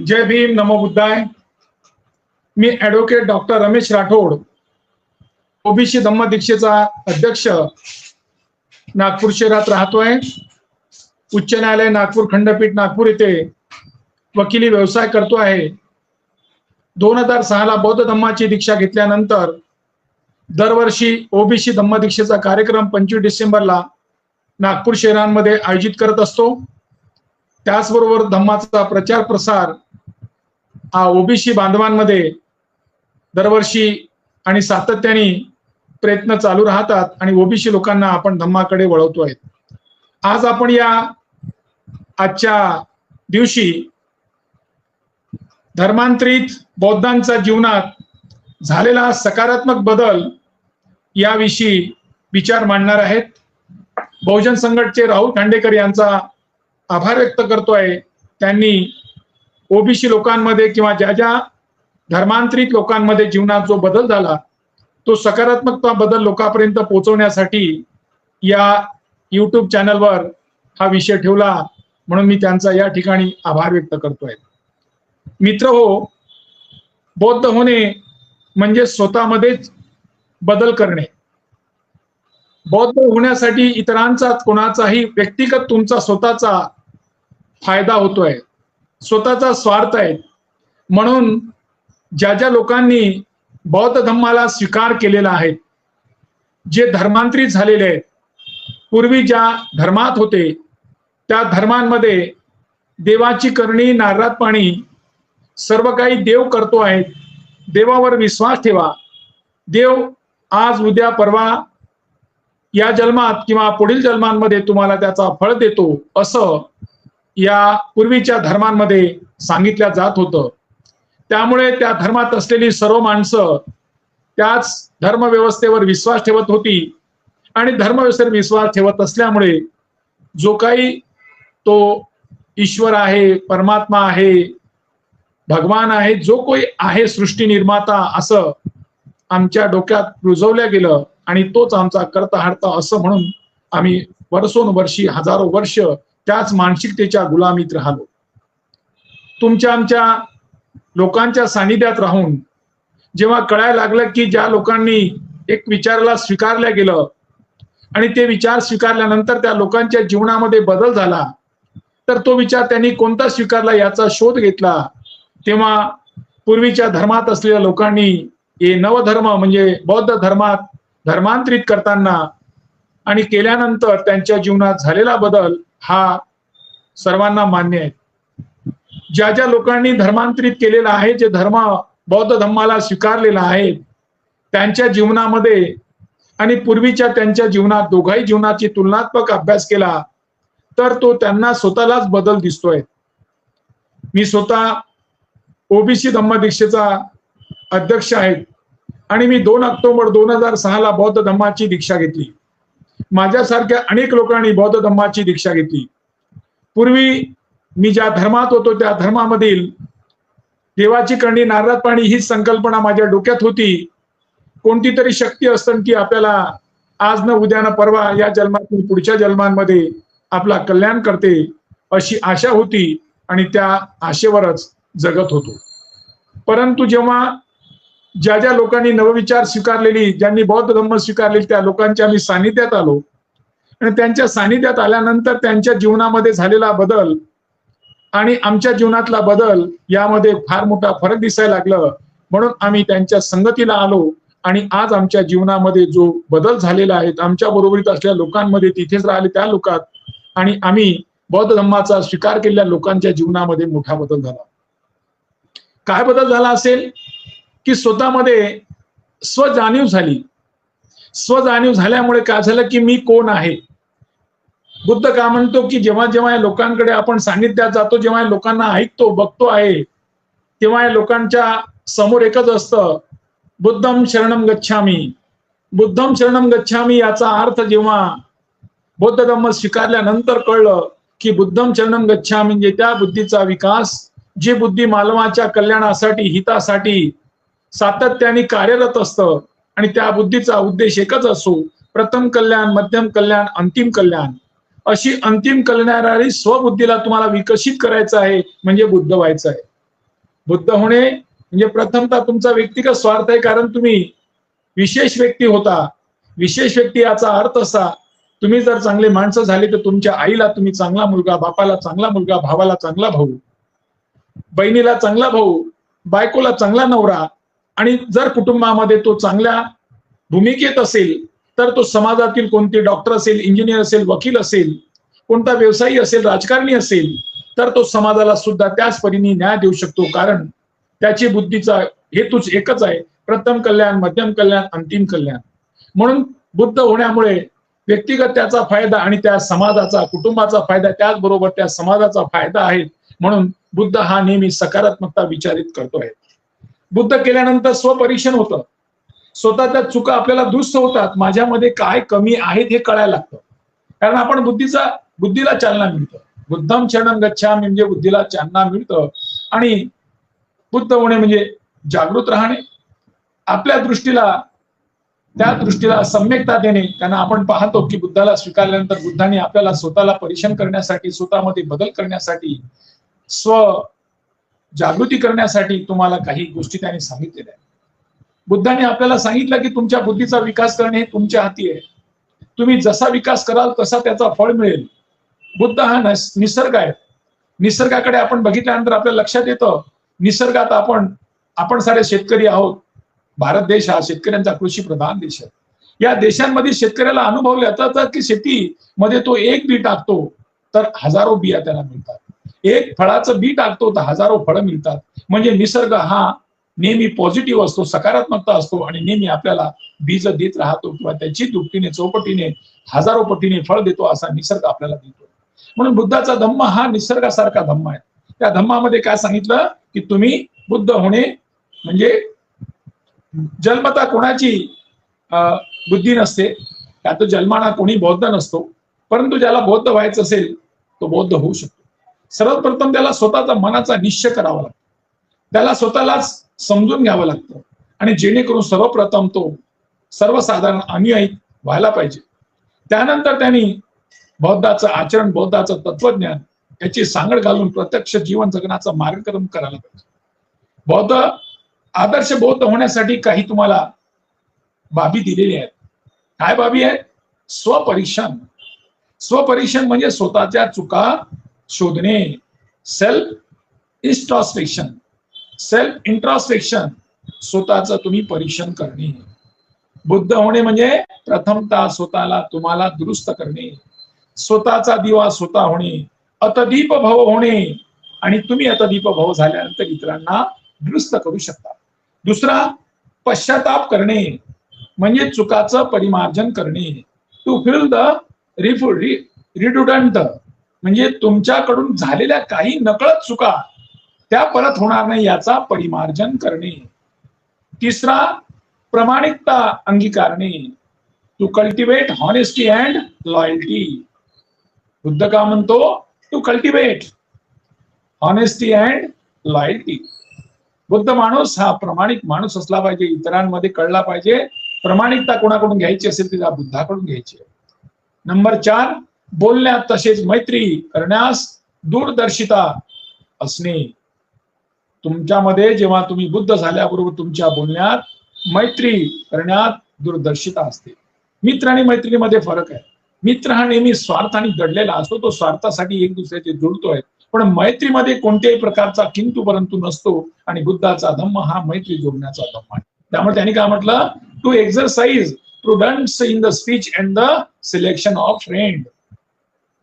जय भीम, नमो बुद्धाय. मी advocate doctor Ramesh Rathod, OBC धम्म दीक्षेचा अध्यक्ष नागपूर शहरात राहतोय. उच्च न्यायालय नागपूर खंडपीठ नागपूर येथे वकिली व्यवसाय करतो आहे. 2006 ला बौद्ध धम्माची दीक्षा घेतल्यानंतर दरवर्षी ओबीसी धम्म दीक्षेचा कार्यक्रम 25 डिसेंबरला नागपूर शहरांमध्ये आयोजित करत असतो. त्याचबरोबर धम्माचा प्रचार प्रसार हा ओबीसी बांधवांमध्ये दरवर्षी आणि सातत्याने प्रयत्न चालू राहतात आणि ओबीसी लोकांना आपण धम्माकडे वळवतोय. आज आपण या आजच्या दिवशी धर्मांतरित बौद्धांच्या जीवनात झालेला सकारात्मक बदल याविषयी विचार मांडणार आहेत. बहुजन संघटनेचे राहुल खांडेकर यांचा आभार व्यक्त करतोय. त्यांनी ओबीसी लोकांमध्ये किंवा ज्या ज्या धर्मांतरित लोकांमध्ये जीवनात जो बदल झाला तो सकारात्मक बदल लोकांपर्यंत पोहोचवण्यासाठी या YouTube चॅनलवर हा विषय ठेवला, म्हणून मी त्यांचा या ठिकाणी आभार व्यक्त करतोय. मित्र हो, बौद्ध होणे म्हणजे स्वतःमध्येच बदल करणे. बौद्ध होण्यासाठी इतरांचा कोणाचाही व्यक्तिगत तुमचा स्वतःचा फायदा होतोय, स्वतःचा स्वार्थ आहे. म्हणून ज्या ज्या लोकांनी बौद्ध धम्माला स्वीकार केलेला आहे, जे धर्मांतरित झालेले आहेत, पूर्वी ज्या धर्मात होते त्या धर्मांमध्ये देवाची करणी, नारळात पाणी सर्व काही देव करतो आहे. देवावर विश्वास ठेवा. देव आज उद्या परवा या जन्मात किंवा पुढील जन्मांमध्ये तुम्हाला त्याचा फळ देतो, असं या पूर्वीच्या धर्मांमध्ये सांगितलं जात होतं. त्यामुळे त्या धर्मात असलेली सर्व माणसं त्याच धर्मव्यवस्थेवर विश्वास ठेवत होती आणि धर्मव्यवस्थेवर विश्वास ठेवत असल्यामुळे जो काही तो ईश्वर आहे, परमात्मा आहे, भगवान आहे, जो कोणी आहे सृष्टी निर्माता, असं आमच्या डोक्यात रुजवलं गेलं आणि तोच आमचा कर्ता हर्ता असं म्हणून आम्ही वर्षोनवर्षी हजारो वर्ष त्याच मानसिकतेच्या गुलामीत राहिलो. तुमच्या आमच्या लोकांच्या सानिध्यात राहून जेव्हा कळायला लागलं की ज्या लोकांनी एक विचाराला स्वीकारलं गेलं आणि ते विचार स्वीकारल्यानंतर त्या लोकांच्या जीवनामध्ये बदल झाला, तर तो विचार त्यांनी कोणता स्वीकारला याचा शोध घेतला. तेव्हा पूर्वीच्या धर्मात असलेल्या लोकांनी हे नवधर्म म्हणजे बौद्ध धर्मात धर्मांतरित करताना आणि केल्यानंतर त्यांच्या जीवनात झालेला बदल हा सर्वांना मान्य आहे. ज्या ज्या लोकांनी धर्मांतरित केलेला आहे, जे धर्म बौद्ध धम्माला स्वीकारलेला आहे, त्यांच्या जीवनामध्ये आणि पूर्वीच्या त्यांच्या जीवनात दोघाही जीवनाची तुलनात्मक अभ्यास केला तर तो त्यांना स्वतःलाच बदल दिसतोय. मी स्वतः ओबीसी धम्म दीक्षेचा अध्यक्ष आहे आणि मी 2 ऑक्टोबर 2006 ला बौद्ध धम्माची दीक्षा घेतली. माझ्यासारख्या अनेक लोकांनी बौद्ध धम्माची दीक्षा घेतली. पूर्वी मी ज्या धर्मात होतो त्या धर्मामधील देवाची करणी, नारळात पाणी हीच संकल्पना माझ्या डोक्यात होती. कोणती तरी शक्ती असतं की आपल्याला आज न उद्या न परवा या जन्मातून पुढच्या जन्मांमध्ये आपला कल्याण करते, अशी आशा होती आणि त्या आशेवरच जगत होतो. परंतु जेव्हा ज्या ज्या लोकांनी नवविचार स्वीकारलेली, ज्यांनी बौद्ध धम्म स्वीकारलेली त्या लोकांच्या आम्ही सानिध्यात आलो आणि त्यांच्या सानिध्यात आल्यानंतर त्यांच्या जीवनामध्ये झालेला बदल आणि आमच्या जीवनातला बदल यामध्ये फार मोठा फरक दिसायला लागलं. म्हणून आम्ही त्यांच्या संगतीला आलो आणि आज आमच्या जीवनामध्ये जो बदल झालेला आहे, आमच्या बरोबरीत असलेल्या लोकांमध्ये तिथेच राहिले त्या लोकात आणि आम्ही बौद्ध धम्माचा स्वीकार केलेल्या लोकांच्या जीवनामध्ये मोठा बदल झाला. काय बदल झाला असेल की स्वतःमध्ये स्वजाणीव झाली. स्वजाणीव झाल्यामुळे काय झालं की मी कोण आहे. बुद्ध का म्हणतो की जेव्हा जेव्हा या लोकांकडे आपण सानिध्यात जातो, जेव्हा या लोकांना ऐकतो, बघतो आहे, तेव्हा या लोकांच्या समोर एकच असतं, बुद्धम शरणम गच्छामी. बुद्धम शरणम गच्छामी याचा अर्थ जेव्हा बौद्ध धम्म स्वीकारल्यानंतर कळलं की बुद्धम शरणम गच्छामी म्हणजे त्या बुद्धीचा विकास, जे बुद्धी मानवाच्या कल्याणासाठी, हितासाठी सातत्याने कार्यरत असतं आणि त्या बुद्धीचा उद्देश एकच असो, प्रथम कल्याण, मध्यम कल्याण, अंतिम कल्याण. अशी अंतिम कल्याणारी स्वबुद्धीला तुम्हाला विकसित करायचं आहे म्हणजे बुद्ध व्हायचं आहे. बुद्ध होणे म्हणजे प्रथमतः तुमचा व्यक्तिगत स्वार्थ आहे, कारण तुम्ही विशेष व्यक्ती होता. विशेष व्यक्ती याचा अर्थ असा, तुम्ही जर चांगले माणसं झाले तर तुमच्या आईला तुम्ही चांगला मुलगा, बापाला चांगला मुलगा, भावाला चांगला भाऊ, बहिणीला चांगला भाऊ, बायकोला चांगला नवरा, आणि जर कुटुंबामध्ये तो चांगल्या भूमिकेत असेल तर तो समाजातील कोणते डॉक्टर असेल, इंजिनियर असेल, वकील असेल, कोणता व्यवसायी असेल, राजकारणी असेल, तर तो समाजाला सुद्धा त्याच परीने न्याय देऊ शकतो, कारण त्याची बुद्धीचा हेतूच एकच आहे, प्रथम कल्याण, मध्यम कल्याण, अंतिम कल्याण. म्हणून बुद्ध होण्यामुळे व्यक्तिगत त्याचा फायदा आणि त्या समाजाचा, कुटुंबाचा फायदा, त्याचबरोबर त्या समाजाचा फायदा आहे. म्हणून बुद्ध हा नेहमी सकारात्मकता विचारित करतोय. बुद्ध केल्यानंतर स्वपरीक्षण होतं. स्वतःच्या चुका आपल्याला दुरुस्त होतात. माझ्यामध्ये काय कमी आहेत हे कळायला लागतं, कारण आपण बुद्धीला चालना मिळतं. बुद्धम शरणं गच्छामि म्हणजे बुद्धीला चालना मिळतं. आणि बुद्ध होणे म्हणजे जागृत राहणे, आपल्या त्या दृष्टीला सम्यकता देणे. कारण आपण पाहतो की बुद्धाला स्वीकारल्यानंतर बुद्धाने आपल्याला स्वतःला परीक्षण करण्यासाठी, स्वतःमध्ये बदल करण्यासाठी, स्व जागृती करण्यासाठी तुम्हाला काही गोष्टी त्यांनी सांगितलेल्या आहेत. बुद्धाने आपल्याला सांगितलं की तुमच्या बुद्धीचा विकास करणे हे तुमच्या हाती आहे. तुम्ही जसा विकास कराल तसा त्याचा फळ मिळेल. बुद्ध हा निसर्ग आहे. निसर्गाकडे आपण बघितल्यानंतर आपल्याला लक्षात येतं, निसर्गात आपण सारे शेतकरी आहोत. भारत देश हा शेतकऱ्यांचा कृषी प्रधान देश आहे. या देशांमध्ये शेतकऱ्याला अनुभवलं जातं की शेतीमध्ये तो एक बी टाकतो तर हजारो बिया त्याला मिळतात. एक फळाचं बी टाकतो तर हजारो फळं मिळतात. म्हणजे निसर्ग हा नेहमी पॉझिटिव्ह असतो, सकारात्मकता असतो, आणि नेहमी आपल्याला बीज देत राहतो, किंवा त्याची दुपटीने, चौपटीने, हजारो पटीने फळ देतो, असा निसर्ग आपल्याला देतो. म्हणून बुद्धाचा धम्म हा निसर्गासारखा धम्म आहे. त्या धम्मामध्ये काय सांगितलं की तुम्ही बुद्ध होणे म्हणजे जन्मता कोणाची बुद्धी नसते, त्यात जन्माना कोणी बौद्ध नसतो, परंतु ज्याला बौद्ध व्हायचं असेल तो बौद्ध होऊ शकतो. सर्वप्रथम त्याला स्वतःचा मनाचा निश्चय करावा लागतो, त्याला स्वतःलाच समजून घ्यावं लागतं, आणि जेणेकरून सर्वप्रथम तो सर्वसाधारण अनुयायी व्हायला पाहिजे. त्यानंतर त्यांनी बौद्धाचं आचरण, बौद्धाचं तत्वज्ञान याची सांगड घालून प्रत्यक्ष जीवन जगण्याचा मार्गक्रम करायला पाहिजे. बौद्ध आदर्श बौद्ध होण्यासाठी काही तुम्हाला बाबी दिलेल्या आहेत. काय बाबी आहेत? स्वपरीक्षण. स्वपरीक्षण म्हणजे स्वतःच्या चुका शोधणे, सेल्फ इंट्रॉस्पेक्शन, स्वतःचं तुम्ही परीक्षण करणे. बुद्ध होणे म्हणजे प्रथमतः स्वतःला तुम्हाला दुरुस्त करणे, स्वतःचा दिवा स्वतः होणे, अतदीप भव होणे, आणि तुम्ही अतदीप भव झाल्यानंतर इतरांना दुरुस्त करू शकता. दुसरा, पश्चाताप करणे म्हणजे चुकाचं परिमार्जन करणे. टू फील द रिडुडंट म्हणजे तुमच्याकडून झालेल्या काही नकळत चुका त्या परत होणार नाही याचा परिमार्जन करणे. तिसरा, प्रामाणिकता अंगीकारणे. To cultivate honesty and loyalty. Buddha का म्हणतो? To cultivate honesty and loyalty. Buddha माणूस हा प्रामाणिक माणूस असला पाहिजे, इतरांमध्ये कळला पाहिजे. प्रामाणिकता कोणाकडून घ्यायची असेल तिला बुद्धाकडून घ्यायची. नंबर 4, बोलण्यात तसेच मैत्री करण्यास दूरदर्शिता असणे. तुमच्यामध्ये जेव्हा तुम्ही बुद्ध झाल्याबरोबर तुमच्या बोलण्यात मैत्री करण्यात दूरदर्शिता असते. मित्र आणि मैत्रीमध्ये फरक आहे. मित्र हा नेहमी स्वार्थाने दडलेला असतो, तो स्वार्थासाठी एक दुसऱ्याचे जोडतोय, पण मैत्रीमध्ये कोणत्याही प्रकारचा किंतु परंतु नसतो, आणि बुद्धाचा धम्म हा मैत्री जोडण्याचा धम्म आहे. त्यामुळे त्यांनी काय म्हटलं? To exercise prudence in the speech and the selection of friend.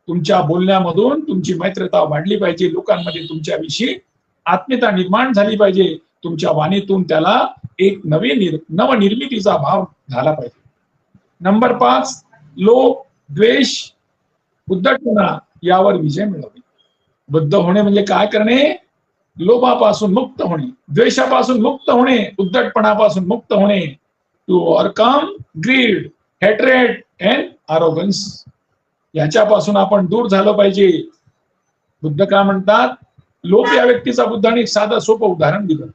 तुमच्या बोलण्यामधून तुमची मैत्रीता वाढली पाहिजे, लोकांमध्ये तुमच्याविषयी आत्मीयता निर्माण झाली पाहिजे, तुमच्या वाणीतून त्याला एक नवनिर्मितीचा भाव झाला पाहिजे. नंबर 5, लोभ, द्वेष, उद्धटपणा यावर विजय मिळवणे. बुद्ध होणे म्हणजे काय करणे? लोभापासून मुक्त होणे, द्वेषापासून मुक्त होणे, उद्धटपणापासून मुक्त होणे. To overcome greed, hatred and arrogance. याच्यापासून आपण दूर झालं पाहिजे. बुद्ध काय म्हणतात? लोभ या व्यक्तीचा बुद्धाने एक साधं सोपं उदाहरण दिलं.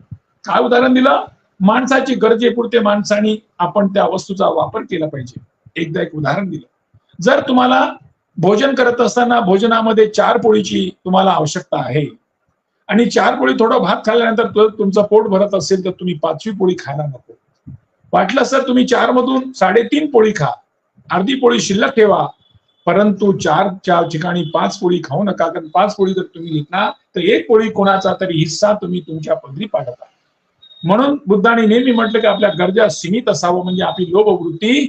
काय उदाहरण दिलं? माणसाची गरजेपुरते माणसाने आपण त्या वस्तूचा वापर केला पाहिजे. एकदा एक उदाहरण दिलं. जर तुम्हाला भोजन करत असताना भोजनामध्ये 4 पोळीची तुम्हाला आवश्यकता आहे, आणि 4 पोळी थोडा भात खाल्ल्यानंतर तुमचं पोट भरत असेल तर तुम्ही 5वी पोळी खायला नको. वाटलं सर तुम्ही 4 मधून 3.5 पोळी खा, अर्धी पोळी शिल्लक ठेवा, परंतु 4 ठिकाणी 5 पोळी खाऊ नका. कारण 5 पोळी जर तुम्ही घेतला तर 1 पोळी कोणाचा तरी हिस्सा तुम्ही तुमच्या पदरी पाडता. म्हणून बुद्धाने नेहमी म्हटलं की आपल्या गरजा सीमित असावं, म्हणजे आपली लोभवृत्ती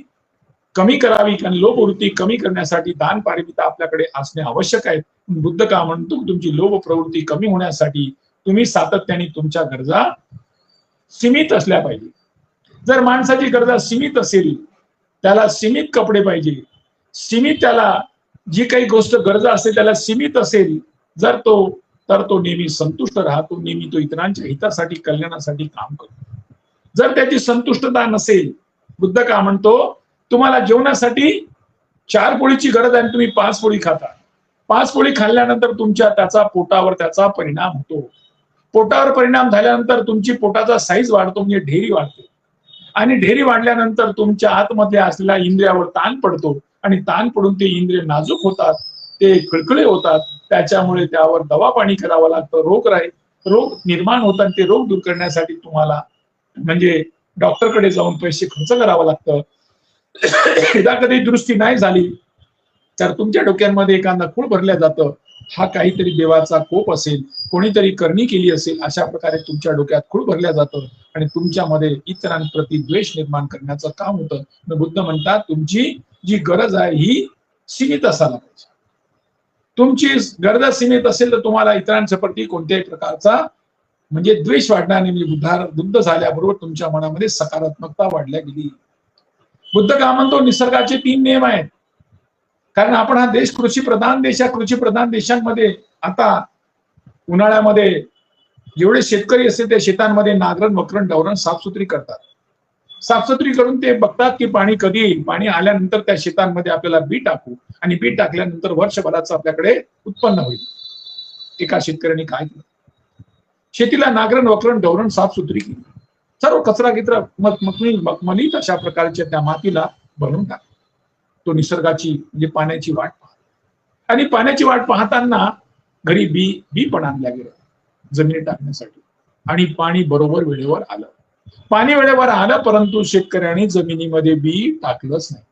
कमी करावी. कारण लोभवृत्ती कमी करण्यासाठी दान पारमिता आपल्याकडे असणे आवश्यक आहे. बुद्ध का म्हणतो, तुमची लोभ प्रवृत्ती कमी होण्यासाठी तुम्ही सातत्याने तुमच्या गरजा सीमित असल्या पाहिजे. जर माणसाची गरजा सीमित असेल, त्याला सीमित कपडे पाहिजे, सीमित त्याला जी काही गोष्ट गरजा असेल त्याला सीमित असेल, जर तो नेहमी संतुष्ट राहतो, नेहमी तो इतरांच्या हितासाठी कल्याणासाठी काम करतो. जर त्याची संतुष्टता नसेल, बुद्ध का म्हणतो, तुम्हाला जेवणासाठी 4 पोळीची गरज आहे, तुम्ही 5 पोळी खाता. 5 पोळी खाल्ल्यानंतर त्याचा पोटावर त्याचा परिणाम होतो. पोटावर परिणाम झाल्यानंतर तुमची पोटाचा साईज वाढतो, म्हणजे ढेरी वाढते. आणि ढेरी वाढल्यानंतर तुमच्या आतमधल्या असलेल्या इंद्रियावर ताण पडतो, आणि ताण पडून ते इंद्रिय नाजूक होतात, ते खळखळे होतात. त्याच्यामुळे त्यावर दवा पाणी करावं लागतं, रोग निर्माण होतात. ते रोग दूर करण्यासाठी तुम्हाला म्हणजे डॉक्टरकडे जाऊन पैसे खर्च करावं लागतं. एकदा कधी दुरुस्ती नाही झाली तर तुमच्या डोक्यांमध्ये एखादा खूळ भरल्या जातं. हा काहीतरी देवाचा कोप असेल, कोणीतरी करणी केली असेल, अशा प्रकारे तुमच्या डोक्यात खूळ भरल्या जातं आणि तुमच्यामध्ये इतरांप्रती द्वेष निर्माण करण्याचं काम होतं. बुद्ध म्हणतात, तुमची जी गरज आहे ही सीमित असायला पाहिजे. तुमची गरज सीमित असेल तर तुम्हाला इतरांच्या प्रती कोणत्याही प्रकारचा म्हणजे द्वेष वाढणार नाही. म्हणजे बुद्ध झाल्याबरोबर तुमच्या मनामध्ये सकारात्मकता वाढल्या गेली. बुद्ध का म्हणतो, निसर्गाचे 3 नियम आहेत. कारण आपण हा देश कृषी प्रधान देश आहे. कृषी प्रधान देशांमध्ये आता उन्हाळ्यामध्ये जेवढे शेतकरी असतील त्या शेतांमध्ये नांगरण, वखरण, डवरण साफसुथरी करतात. साफसुथरी करून ते बघतात की पाणी कधी येईल. पाणी आल्यानंतर त्या शेतांमध्ये आपल्याला बी टाकू, आणि बी टाकल्यानंतर वर्षभराचं आपल्याकडे उत्पन्न होईल. एका शेतकऱ्यांनी काय केलं, शेतीला नांगरण, वखरण, डवरण साफसुथरी केली. सर्व कचरा गिचरा मखमलीत अशा प्रकारच्या त्या मातीला भरून टाक. तो निसर्गाची म्हणजे पाण्याची वाट पाहत, आणि पाण्याची वाट पाहताना घरी बी पण आणल्या गेलं जमिनीत टाकण्यासाठी, आणि पाणी बरोबर वेळेवर आलं. पाणी वेळेवर आलं, परंतु शेतकऱ्यांनी जमिनीमध्ये बी टाकलंच नाही.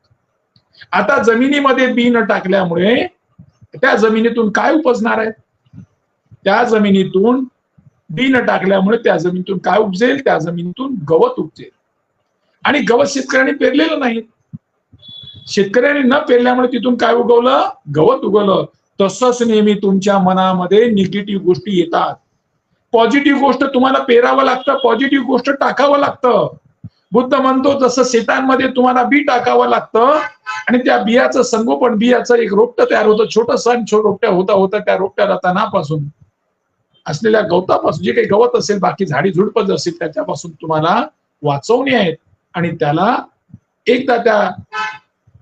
आता जमिनीमध्ये बी न टाकल्यामुळे त्या जमिनीतून काय उपजणार आहे? त्या जमिनीतून बी न टाकल्यामुळे त्या जमिनीतून काय उपजेल? त्या जमिनीतून गवत उपजेल, आणि गवत शेतकऱ्यांनी पेरलेलं नाही. शेतकऱ्यांनी न पेरल्यामुळे तिथून काय उगवलं? गवत उगवलं. तसंच नेहमी तुमच्या मनामध्ये निगेटिव्ह गोष्टी येतात. पॉझिटिव्ह गोष्ट तुम्हाला पेरावं लागतं, पॉझिटिव्ह गोष्ट टाकावं लागतं. बुद्ध म्हणतो, जसं शेतांमध्ये तुम्हाला बी टाकावं लागतं, आणि त्या बियाचं संगोपन, बियाचं एक रोपटं तयार होतं, छोटंसं, आणि रोपट्या होता त्या रोपट्याला तणापासून असलेल्या गवतापासून जे काही गवत असेल, बाकी झाडी झुडपं असेल, त्याच्यापासून तुम्हाला वाचवणे आहेत. आणि त्याला एकदा त्या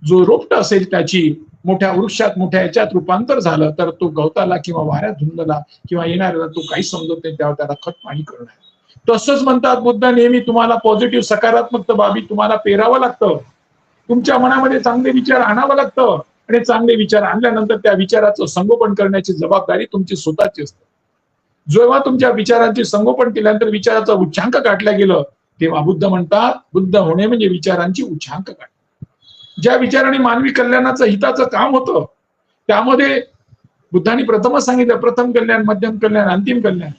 जो रोपट असेल त्याची मोठ्या वृक्षात, मोठ्या याच्यात रूपांतर झालं तर तो गवताला किंवा वाऱ्यात धुंदला किंवा येणाऱ्याला तो काही समजत नाही, त्यावर त्याला खत पाणी करणं. तसंच म्हणतात बुद्ध, नेहमी तुम्हाला पॉझिटिव्ह सकारात्मक बाबी तुम्हाला पेरावं लागतं. तुमच्या मनामध्ये चांगले विचार आणावं लागतं, आणि चांगले विचार आणल्यानंतर त्या विचाराचं संगोपन करण्याची जबाबदारी तुमची स्वतःची असते. जेव्हा तुमच्या विचारांचे संगोपन केल्यानंतर विचाराचं उच्चांक गाठलं गेलं, तेव्हा बुद्ध म्हणतात, बुद्ध होणे म्हणजे विचारांची उच्चांक गाठणे. ज्या विचाराने मानवी कल्याणाचं, हिताचं काम होतं, त्यामध्ये बुद्धांनी प्रथमच सांगितलं, प्रथम कल्याण, मध्यम कल्याण, अंतिम कल्याण.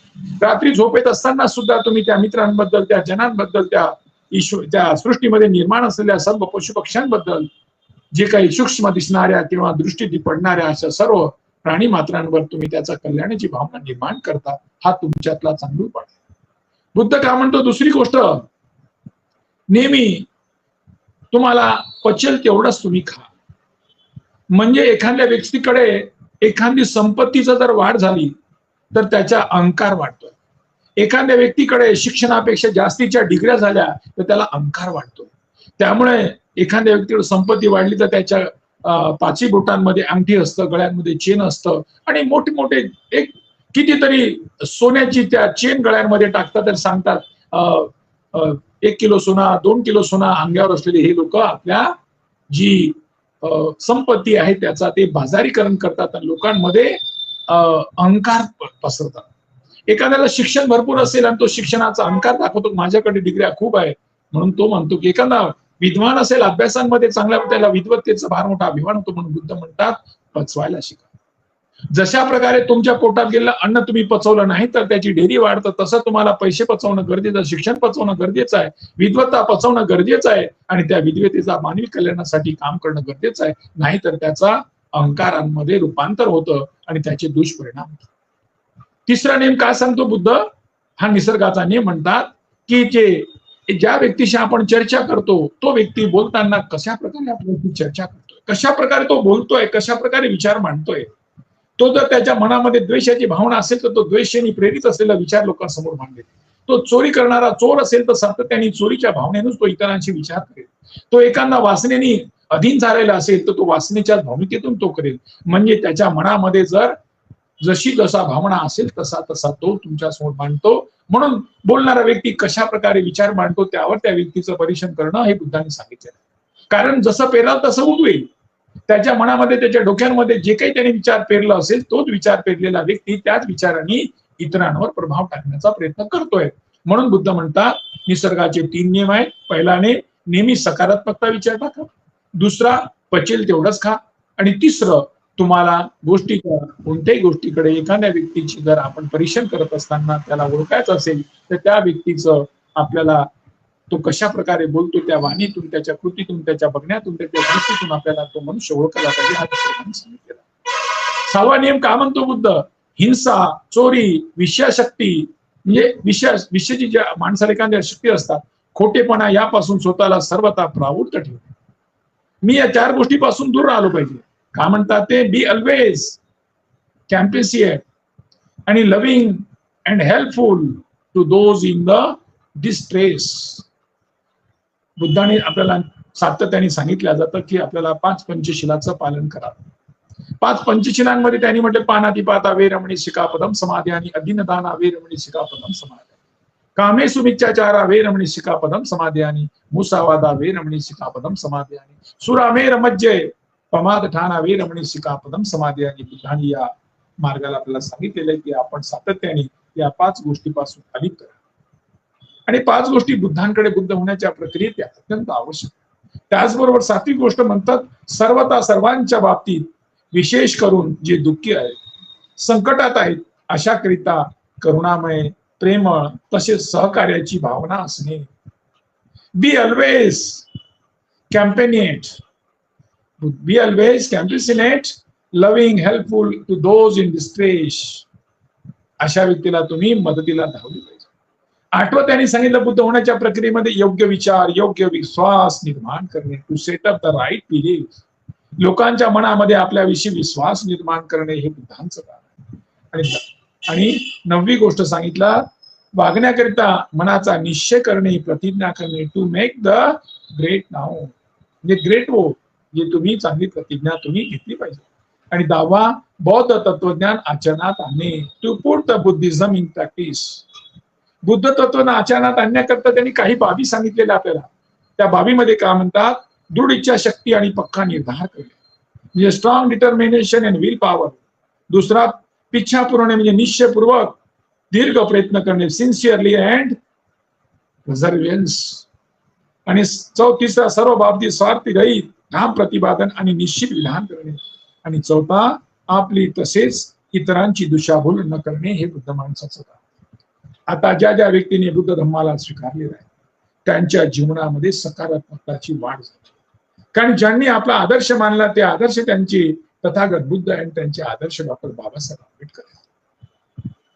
रात्री झोपेत असताना सुद्धा तुम्ही त्या मित्रांबद्दल, त्या जनांबद्दल, त्या सृष्टीमध्ये निर्माण असलेल्या सर्व पशु पक्ष्यांबद्दल, जे काही सूक्ष्म दिसणाऱ्या किंवा दृष्टी पडणाऱ्या अशा सर्व प्राणी मात्रांवर तुम्ही त्याचा कल्याणाची भावना निर्माण करता. हा तुमच्यातला चांगुलपणा आहे. बुद्ध का म्हणतो, दुसरी गोष्ट, नेहमी तुम्हाला पचेल तेवढंच तुम्ही खा. म्हणजे एखाद्या व्यक्तीकडे एखादी संपत्तीचा जर वाढ झाली तर त्याचा अहंकार वाढतो. एखाद्या व्यक्तीकडे शिक्षणापेक्षा जास्तीच्या डिग्र्या झाल्या तर त्याला अहंकार वाढतो. त्यामुळे एखाद्या व्यक्तीकडे संपत्ती वाढली तर त्याच्या 5 बोटांमध्ये अंगठी असतं, गळ्यांमध्ये चेन असतं, आणि मोठे मोठे एक कितीतरी सोन्याची त्या चेन गळ्यांमध्ये टाकतात, तर सांगतात 1 किलो सोना, 2 किलो सोना अंगावर असलेले हे लोक आपल्या जी संपत्ती आहे त्याचा ते बाजारीकरण करतात आणि लोकांमध्ये अहंकार पसरतात. एखाद्याला शिक्षण भरपूर असेल आणि तो शिक्षणाचा अहंकार दाखवतो, माझ्याकडे डिग्र्या खूप आहे म्हणून तो म्हणतो की एखादा विद्वान असेल, अभ्यासांमध्ये चांगल्या, त्याला विद्वत्तेचा फार मोठा अभिमान होतो. म्हणून बुद्ध म्हणतात पचवायला शिका. जशा प्रकारे तुमच्या पोटात गेलेलं अन्न तुम्ही पचवलं नाही तर त्याची ढेरी वाढतं, तसं तुम्हाला पैसे पचवणं गरजेचं, शिक्षण पचवणं गरजेचं आहे, विद्वत्ता पचवणं गरजेचं आहे आणि त्या विद्वत्तेचा मानवी कल्याणासाठी काम करणं गरजेचं आहे. नाहीतर त्याचा अहंकारांमध्ये रूपांतर होतं आणि त्याचे दुष्परिणाम होतात. तिसरा नियम काय सांगतो बुद्ध? हा निसर्गाचा नियम म्हणतात की ज्या व्यक्तीशी आपण चर्चा करतो तो व्यक्ती बोलताना कशा प्रकारे आपल्याशी चर्चा करतोय, कशा प्रकारे तो बोलतोय, कशा प्रकारे विचार मांडतोय. तो जर त्याच्या मनामध्ये द्वेषाची भावना असेल तर तो द्वेषाने प्रेरित असलेला विचार लोकांसमोर मांडेल. तो चोरी करणारा चोर असेल तर सातत्याने चोरीच्या भावनेनंच तो इतरांशी विचार करेल. तो एखादा वासनेने अधीन झालेला असेल तर तो वासनेच्या भावनिकेतून तो करेल. म्हणजे त्याच्या मनामध्ये जर जशी जसा भावना असेल तसा तसा तो तुमच्या समोर मांडतो. म्हणून बोलणारा व्यक्ती कशा प्रकारे विचार मांडतो त्यावर त्या व्यक्तीचं परीक्षण करणं हे बुद्धांनी सांगितलं. कारण जसं पेराल तसं उगवेल. त्याच्या मनामध्ये, त्याच्या डोक्यांमध्ये जे काही त्याने विचार पेरला असेल तोच विचार पेरलेला व्यक्ती त्याच विचाराने इतरांवर प्रभाव टाकण्याचा प्रयत्न करतोय. म्हणून बुद्ध म्हणतात निसर्गाचे 3 नियम आहेत. पहिला नियम, नेहमी सकारात्मकता विचार टाका. दुसरा, पचेल तेवढंच खा. आणि तिसरं, तुम्हाला गोष्टीच्या कोणत्याही गोष्टीकडे एखाद्या व्यक्तीची जर आपण परीक्षण करत असताना त्याला ओळखायचं असेल तर त्या व्यक्तीचं आपल्याला तो कशा प्रकारे बोलतो त्या वाणीतून, त्याच्या कृतीतून, त्याच्या बघण्यातून, त्याच्या दृष्टीतून आपल्याला तो मनुष्य ओळखला पाहिजे हा सांगितलेला. 6वा नियम काय म्हणतो बुद्ध? हिंसा, चोरी, विषयाशक्ती, म्हणजे विषयाची ज्या माणसाला एखाद्या शक्ती असतात, खोटेपणा यापासून स्वतःला सर्वथा प्रावृत्त ठेवणे. मी या 4 गोष्टीपासून दूर राहिलो पाहिजे. काय म्हणतात ते? बी ऑलवेज कॅम्पेसिएट आणि loving and helpful to those in the distress. बुद्धाने आपल्याला सातत्याने सांगितलं जातं की आपल्याला 5 पंचशीलाचं पालन करावं. 5 पंचशीलांमध्ये त्यांनी म्हटले पानातिपाता वेरमणी शिखापदम समाध्यानी, अधीनदाना वेरमणी शिखापदम समाध्यानी, कामेषु मिच्छाचारा वेरमणी शिखापदम समाध्यानी, मुसावादा वेरमणी शिखापदम समाध्यानी, सुरामेर मज्जे प्रमाद ठाणा वेरमणी शिखापदम समाध्यानी. बुद्धाने या मार्गाला आपल्याला सांगितलेलं आहे की आपण सातत्याने या 5 गोष्टीपासून अलिप्त करा. आणि 5 गोष्टी बुद्धांकडे बुद्ध होण्याच्या प्रक्रियेत त्या अत्यंत आवश्यक. त्याचबरोबर 7वी गोष्ट म्हणतात सर्वता सर्वांच्या बाबतीत, विशेष करून जे दुःखी आहेत, संकटात आहेत, अशाकरिता करुणामय, प्रेमळ तसेच सहकार्याची भावना असणे. Be always compassionate, be always compassionate, loving, helpful to those in distress. अशा व्यक्तीला तुम्ही मदतीला धावली पाहिजे. 8वं त्यांनी सांगितलं बुद्ध होण्याच्या प्रक्रियेमध्ये योग्य विचार, योग्य विश्वास निर्माण करणे, to set up the right belief. लोकांच्या मनामध्ये आपल्याविषयी विश्वास निर्माण करणे हे बुद्धांचं काम आहे. आणि 9वी गोष्ट सांगितला, वागण्याकरिता मनाचा निश्चय करणे, प्रतिज्ञा करणे, to make the great now, म्हणजे ग्रेट हो, जे तुम्ही चांगली प्रतिज्ञा तुम्ही घेतली पाहिजे. आणि 10वा, बौद्ध तत्वज्ञान आचरणात आणणे, to put the Buddhism in practice. Buddha तत्वज्ञान आचरणात आणण्याकरता त्यांनी काही बाबी सांगितलेल्या आपल्याला. त्या बाबीमध्ये काय म्हणतात? दृढ इच्छा शक्ती आणि पक्का निर्धार करणे, म्हणजे strong determination and will power. दुसरा, पिच्छा पुरवणे म्हणजे निश्चयपूर्वक दीर्घ प्रयत्न करणे, सिन्सिअरली अँड परसेव्हरन्स. आणि तिसरा, सर्व बाबतीत स्वार्थी रहित ठाम प्रतिपादन आणि निश्चित विधान करणे. आणि 4था, आपली तसेच इतरांची दिशाभूल न करणे हे बुद्ध माणसाचं काम. आता ज्या ज्या व्यक्तीने बुद्ध धम्माला स्वीकारलेला आहे त्यांच्या जीवनामध्ये सकारात्मकताची वाढ झाली. कारण ज्यांनी आपला आदर्श मानला ते आदर्श त्यांचे तथागत बुद्ध आणि त्यांचे आदर्श डॉक्टर बाबासाहेब आंबेडकर.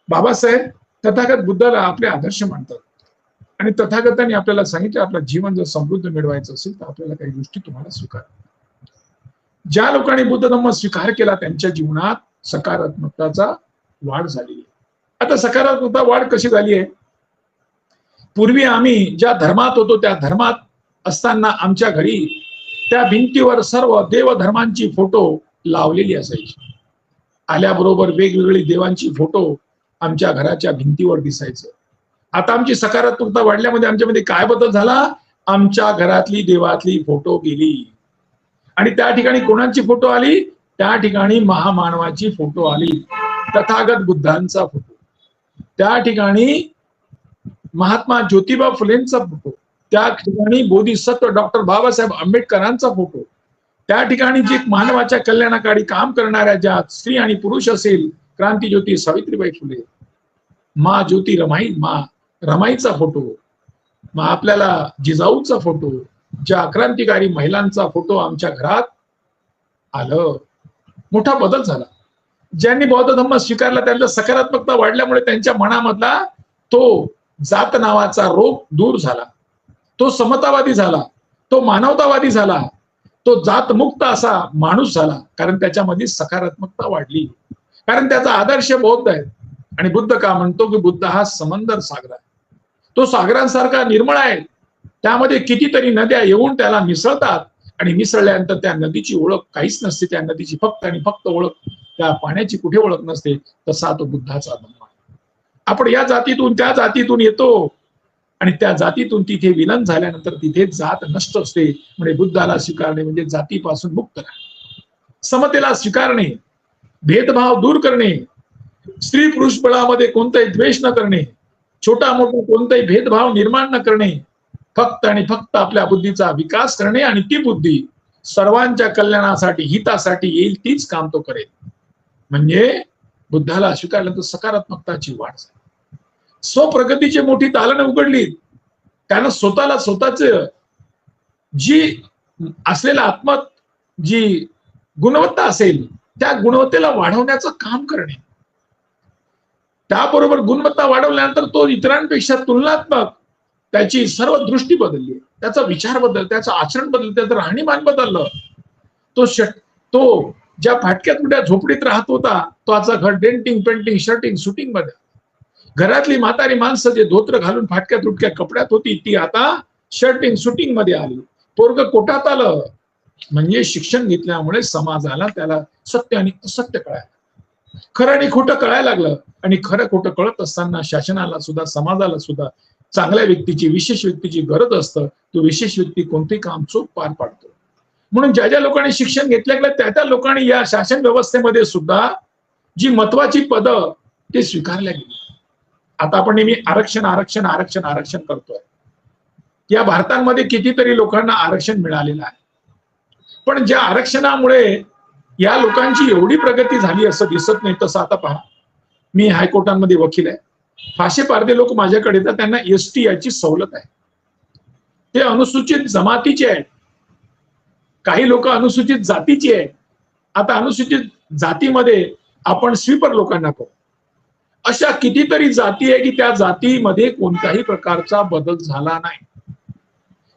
बाबासाहेब तथागत बुद्धाला आपले आदर्श मानतात आणि तथागतांनी आपल्याला सांगितलं आपलं जीवन जर समृद्ध मिळवायचं असेल तर आपल्याला काही गोष्टी तुम्हाला स्वीकार. ज्या लोकांनी बुद्ध धम्म स्वीकार केला त्यांच्या जीवनात सकारात्मकताचा वाढ झाली. आता सकारात्मकता वाढ कशी झाली आहे? पूर्वी आम्ही ज्या धर्मात होतो त्या धर्मात असताना आमच्या घरी त्या भिंतीवर सर्व देवधर्मांची फोटो लावलेली असायची. आल्याबरोबर वेगवेगळी देवांची फोटो आमच्या घराच्या भिंतीवर दिसायचं. आता आमची सकारात्मकता वाढल्यामध्ये आमच्यामध्ये काय बदल झाला? आमच्या घरातली देवातली फोटो गेली आणि त्या ठिकाणी कोणाची फोटो आली? त्या ठिकाणी महामानवाची फोटो आली, तथागत बुद्धांचा फोटो. त्या ठिकाणी महात्मा ज्योतिबा फुलेंचा फोटो, त्या ठिकाणी बोधिसत्व डॉक्टर बाबासाहेब आंबेडकरांचा फोटो, त्या ठिकाणी जे मानवाच्या कल्याणासाठी काम करणाऱ्या ज्या स्त्री आणि पुरुष असेल, क्रांतीज्योती सावित्रीबाई फुले, मा ज्योती रमाईचा फोटो, मग आपल्याला जिजाऊचा फोटो, ज्या क्रांतिकारी महिलांचा फोटो आमच्या घरात आलं. मोठा बदल झाला. ज्यांनी बौद्ध धर्म स्वीकारला त्यांचा सकारात्मकता वाढल्यामुळे त्यांच्या मनामधला तो जात नावाचा रोग दूर झाला, तो समतावादी झाला, तो मानवतावादी झाला, तो जातमुक्त असा माणूस झाला. कारण त्याच्यामध्ये सकारात्मकता वाढली, कारण त्याचा आदर्श बौद्ध आहे. आणि बुद्ध का म्हणतो की बुद्ध हा समंदर सागर आहे, तो सागरांसारखा निर्मळ आहे. त्यामध्ये कितीतरी नद्या येऊन त्याला मिसळतात आणि मिसळल्यानंतर त्या नदीची ओळख काहीच नसते, त्या नदीची फक्त आणि फक्त ओळख, त्या पाण्याची कुठे ओळख नसते. तसा तो बुद्धाचा धम्म आहे. आपण या जातीतून त्या जातीतून येतो आणि त्या जातीतून तिथे विलीन झाल्यानंतर तिथे जात नष्ट असते. म्हणजे बुद्धाला स्वीकारणे म्हणजे जातीपासून मुक्त राहणे, समतेला स्वीकारणे, भेदभाव दूर करणे, स्त्री पुरुष बळामध्ये कोणताही द्वेष न करणे, छोटा मोठा कोणताही भेदभाव निर्माण न करणे, फक्त आणि फक्त आपल्या बुद्धीचा विकास करणे आणि ती बुद्धी सर्वांच्या कल्याणासाठी हितासाठी येईल तीच काम तो करेल. म्हणजे बुद्धाला स्वीकारल्यानंतर सकारात्मकताची वाढ झाली, स्वप्रगतीची मोठी दालनं उघडली. त्यानं स्वतःला स्वतःच जी असलेला आत्म जी गुणवत्ता असेल त्या गुणवत्तेला वाढवण्याचं काम करणे, त्याबरोबर गुणवत्ता वाढवल्यानंतर तो इतरांपेक्षा तुलनात्मक त्याची सर्व दृष्टी बदलली, त्याचा विचार बदल, त्याचं आचरण बदललं, त्याचं राहणीमान बदललं. तो ज्या फाटक्या तुट्या झोपडीत राहत होता तो आता घर डेंटिंग पेंटिंग शर्टिंग शूटिंग मध्ये, घरातली म्हातारी माणसं जे धोत्र घालून फाटक्या तुटक्या कपड्यात होती ती आता शर्टिंग शूटिंग मध्ये आली. पोरग कोटात आलं. म्हणजे शिक्षण घेतल्यामुळे समाजाला त्याला सत्य आणि असत्य कळायला, खरं आणि खोटं कळायला लागलं. आणि खरं खोटं कळत असताना शासनाला सुद्धा समाजाला सुद्धा चांगल्या व्यक्तीची विशेष व्यक्तीची गरज असतं. तो विशेष व्यक्ती कोणतेही काम चोख पार पाडतो. म्हणून ज्या ज्या लोकांनी शिक्षण घेतलं त्या त्या लोकांनी या शासन व्यवस्थेमध्ये सुद्धा जी महत्वाची पदं ते स्वीकारल्या गेली. आता आपण नेहमी आरक्षण आरक्षण आरक्षण आरक्षण करतोय. या भारतामध्ये कितीतरी लोकांना आरक्षण मिळालेलं आहे, पण ज्या आरक्षणामुळे या लोकांची एवढी प्रगती झाली असं दिसत नाही. तसं आता पहा, मी हायकोर्टामध्ये वकील आहे. फाशे पारदे लोक माझ्याकडे येतात, त्यांना एसटी याची सवलत आहे. ते अनुसूचित जमातीचे आहेत, काही लोक अनुसूचित जातीची आहेत. आता अनुसूचित जातीमध्ये आपण स्वीपर लोकांना पाहू. अशा कितीतरी जाती आहे की त्या जातीमध्ये कोणत्याही प्रकारचा बदल झाला नाही.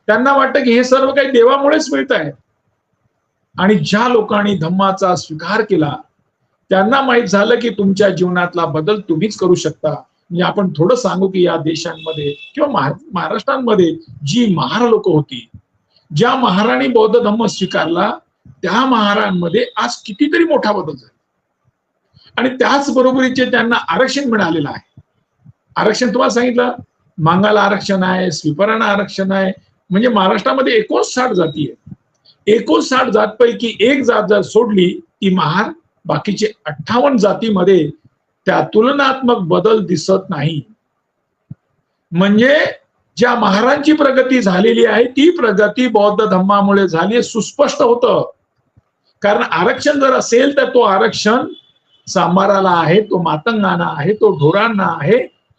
त्यांना वाटतं की हे सर्व काही देवामुळेच मिळत आहे. आणि ज्या लोकांनी धम्माचा स्वीकार केला त्यांना माहित झालं की तुमच्या जीवनातला बदल तुम्हीच करू शकता. म्हणजे आपण थोडं सांगू की या देशांमध्ये किंवा महाराष्ट्रामध्ये जी महार लोक होती, ज्या महाराणी बौद्ध धम्म स्वीकारला त्या महारांमध्ये आज कितीतरी मोठा बदल झाला. आणि त्याच बरोबरीचे त्यांना आरक्षण मिळालेलं आहे. आरक्षण तुम्हाला सांगितलं, मांगाला आरक्षण आहे, स्वीपरांना आरक्षण आहे. म्हणजे महाराष्ट्रामध्ये 59 जाती आहे. 59 जातपैकी एक जात जर सोडली ती महार, बाकीचे 58 जातीमध्ये त्या तुलनात्मक बदल दिसत नाही. म्हणजे ज्या महारांची प्रगती झालेली आहे ती प्रगती बौद्ध धम्मामुळे झाली, सुस्पष्ट होतं. कारण आरक्षण जर असेल तर तो आरक्षण सांबाराला आहे, तो मातंगांना आहे, तो ढोरांना आहे,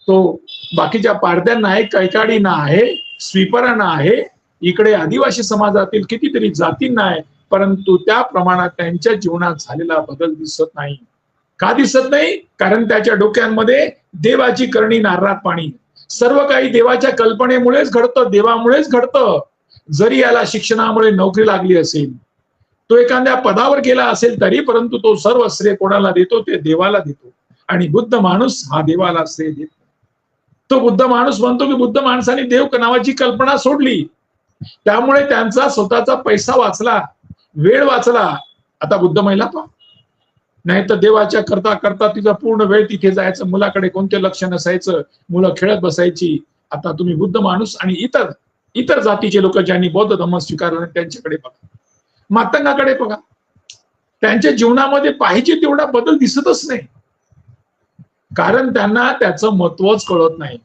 तो बाकीच्या पारद्यांना आहे, कैकाडींना आहे, स्वीपरांना आहे, इकडे आदिवासी समाजातील कितीतरी जातींना आहे. परंतु त्या प्रमाणात त्यांच्या जीवनात झालेला बदल दिसत नाही. का दिसत नाही? कारण त्याच्या डोक्यांमध्ये देवाची करणी नारळात पाणी. सर्व काही देवाच्या कल्पनेमुळेच घडतं, देवामुळेच घडतं. जरी याला शिक्षणामुळे नोकरी लागली असेल, तो एखाद्या पदावर गेला असेल तरी, परंतु तो सर्व श्रेय कोणाला देतो? ते देवाला देतो. आणि बुद्ध माणूस हा देवाला श्रेय देतो. तो बुद्ध माणूस म्हणतो की बुद्ध माणसाने देव नावाची कल्पना सोडली, त्यामुळे त्यांचा स्वतःचा पैसा वाचला, वेळ वाचला. आता बुद्ध महिला पहा, नाही तर देवाच्या करता करता तिचा पूर्ण वेळ तिथे जायचं, मुलाकडे कोणते लक्ष नसायचं, मुलं खेळत बसायची. आता तुम्ही बुद्ध माणूस आणि इतर जातीचे लोक ज्यांनी बौद्ध धर्म स्वीकारला त्यांच्याकडे बघा, मातंगाकडे बघा, त्यांच्या जीवनामध्ये पाहिजे तेवढा बदल दिसतच नाही. कारण त्यांना त्याचं महत्वच कळत नाही.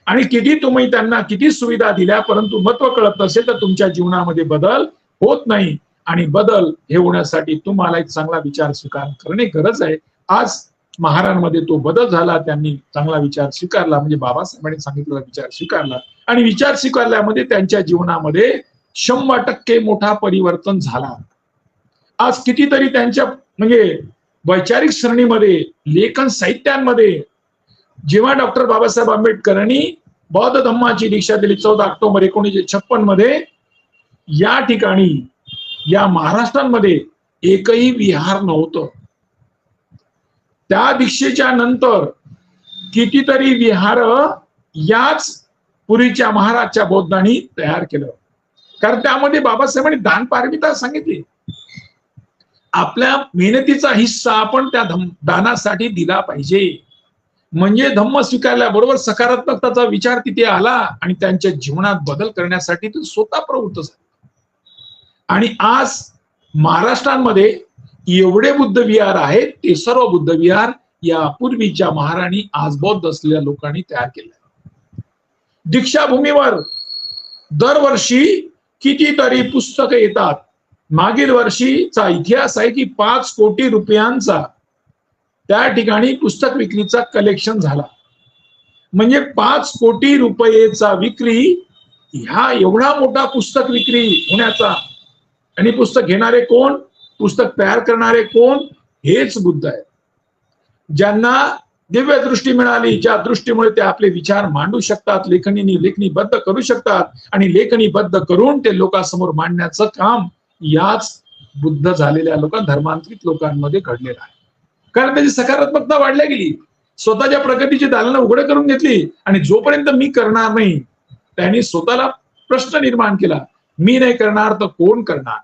आणि किती तुम्ही त्यांना किती सुविधा दिल्या, परंतु महत्व कळत नसेल तर तुमच्या जीवनामध्ये बदल होत नाही. आणि बदल हे होण्यासाठी तुम्हाला एक चांगला विचार स्वीकार करणे गरज आहे. आज महाराष्ट्रामध्ये तो बदल झाला. त्यांनी चांगला विचार स्वीकारला, म्हणजे बाबासाहेबांनी सांगितलेला विचार स्वीकारला. आणि विचार स्वीकारल्यामध्ये त्यांच्या जीवनामध्ये 100% मोठा परिवर्तन झाला. आज कितीतरी त्यांच्या म्हणजे वैचारिक श्रेणीमध्ये, लेखन साहित्यांमध्ये, जेव्हा डॉक्टर बाबासाहेब आंबेडकरांनी बौद्ध धम्माची दीक्षा दिली 14 ऑक्टोबर 1956 मध्ये, या ठिकाणी या महाराष्ट्रामध्ये एकही विहार नव्हतं. त्या दीक्षेच्या नंतर कितीतरी विहार याच पुरीच्या महाराजच्या बौद्धांनी तयार केलं. कारण त्यामध्ये बाबासाहेबांनी दान पारमिता सांगितली. आपल्या मेहनतीचा हिस्सा आपण त्या दानासाठी दिला पाहिजे. म्हणजे धम्म स्वीकारल्याबरोबर सकारात्मकताचा विचार तिथे आला आणि त्यांच्या जीवनात बदल करण्यासाठी ते स्वतः प्रवृत्त झाले. आणि आज महाराष्ट्रामध्ये एवढे बुद्ध विहार आहेत, ते सर्व बुद्ध विहार या पूर्वीच्या महाराणी आज बौद्ध असलेल्या लोकांनी तयार केले. दीक्षाभूमीवर दरवर्षी कितीतरी पुस्तकं येतात. मागील वर्षीचा इतिहास आहे की 5 कोटी रुपयांचा त्या ठिकाणी पुस्तक विक्रीचा कलेक्शन झाला. म्हणजे 5 कोटी रुपयेचा विक्री, ह्या एवढा मोठा पुस्तक विक्री होण्याचा. आणि पुस्तक घेणारे कोण, पुस्तक तयार करणारे कोण, हेच बुद्ध आहेत. ज्यांना दिव्य दृष्टी मिळाली, ज्या दृष्टीमुळे ते आपले विचार मांडू शकतात, लेखनीबद्ध करू शकतात. आणि लेखनीबद्ध करून ते लोकांसमोर मांडण्याचं काम याच बुद्ध झालेल्या धर्मांतरित लोकांमध्ये घडलेलं आहे. कारण त्याची सकारात्मकता वाढल्या गेली, स्वतःच्या प्रगतीची दालनं उघड करून घेतली. आणि जोपर्यंत मी करणार नाही, त्यांनी स्वतःला प्रश्न निर्माण केला, मी नाही करणार तर कोण करणार.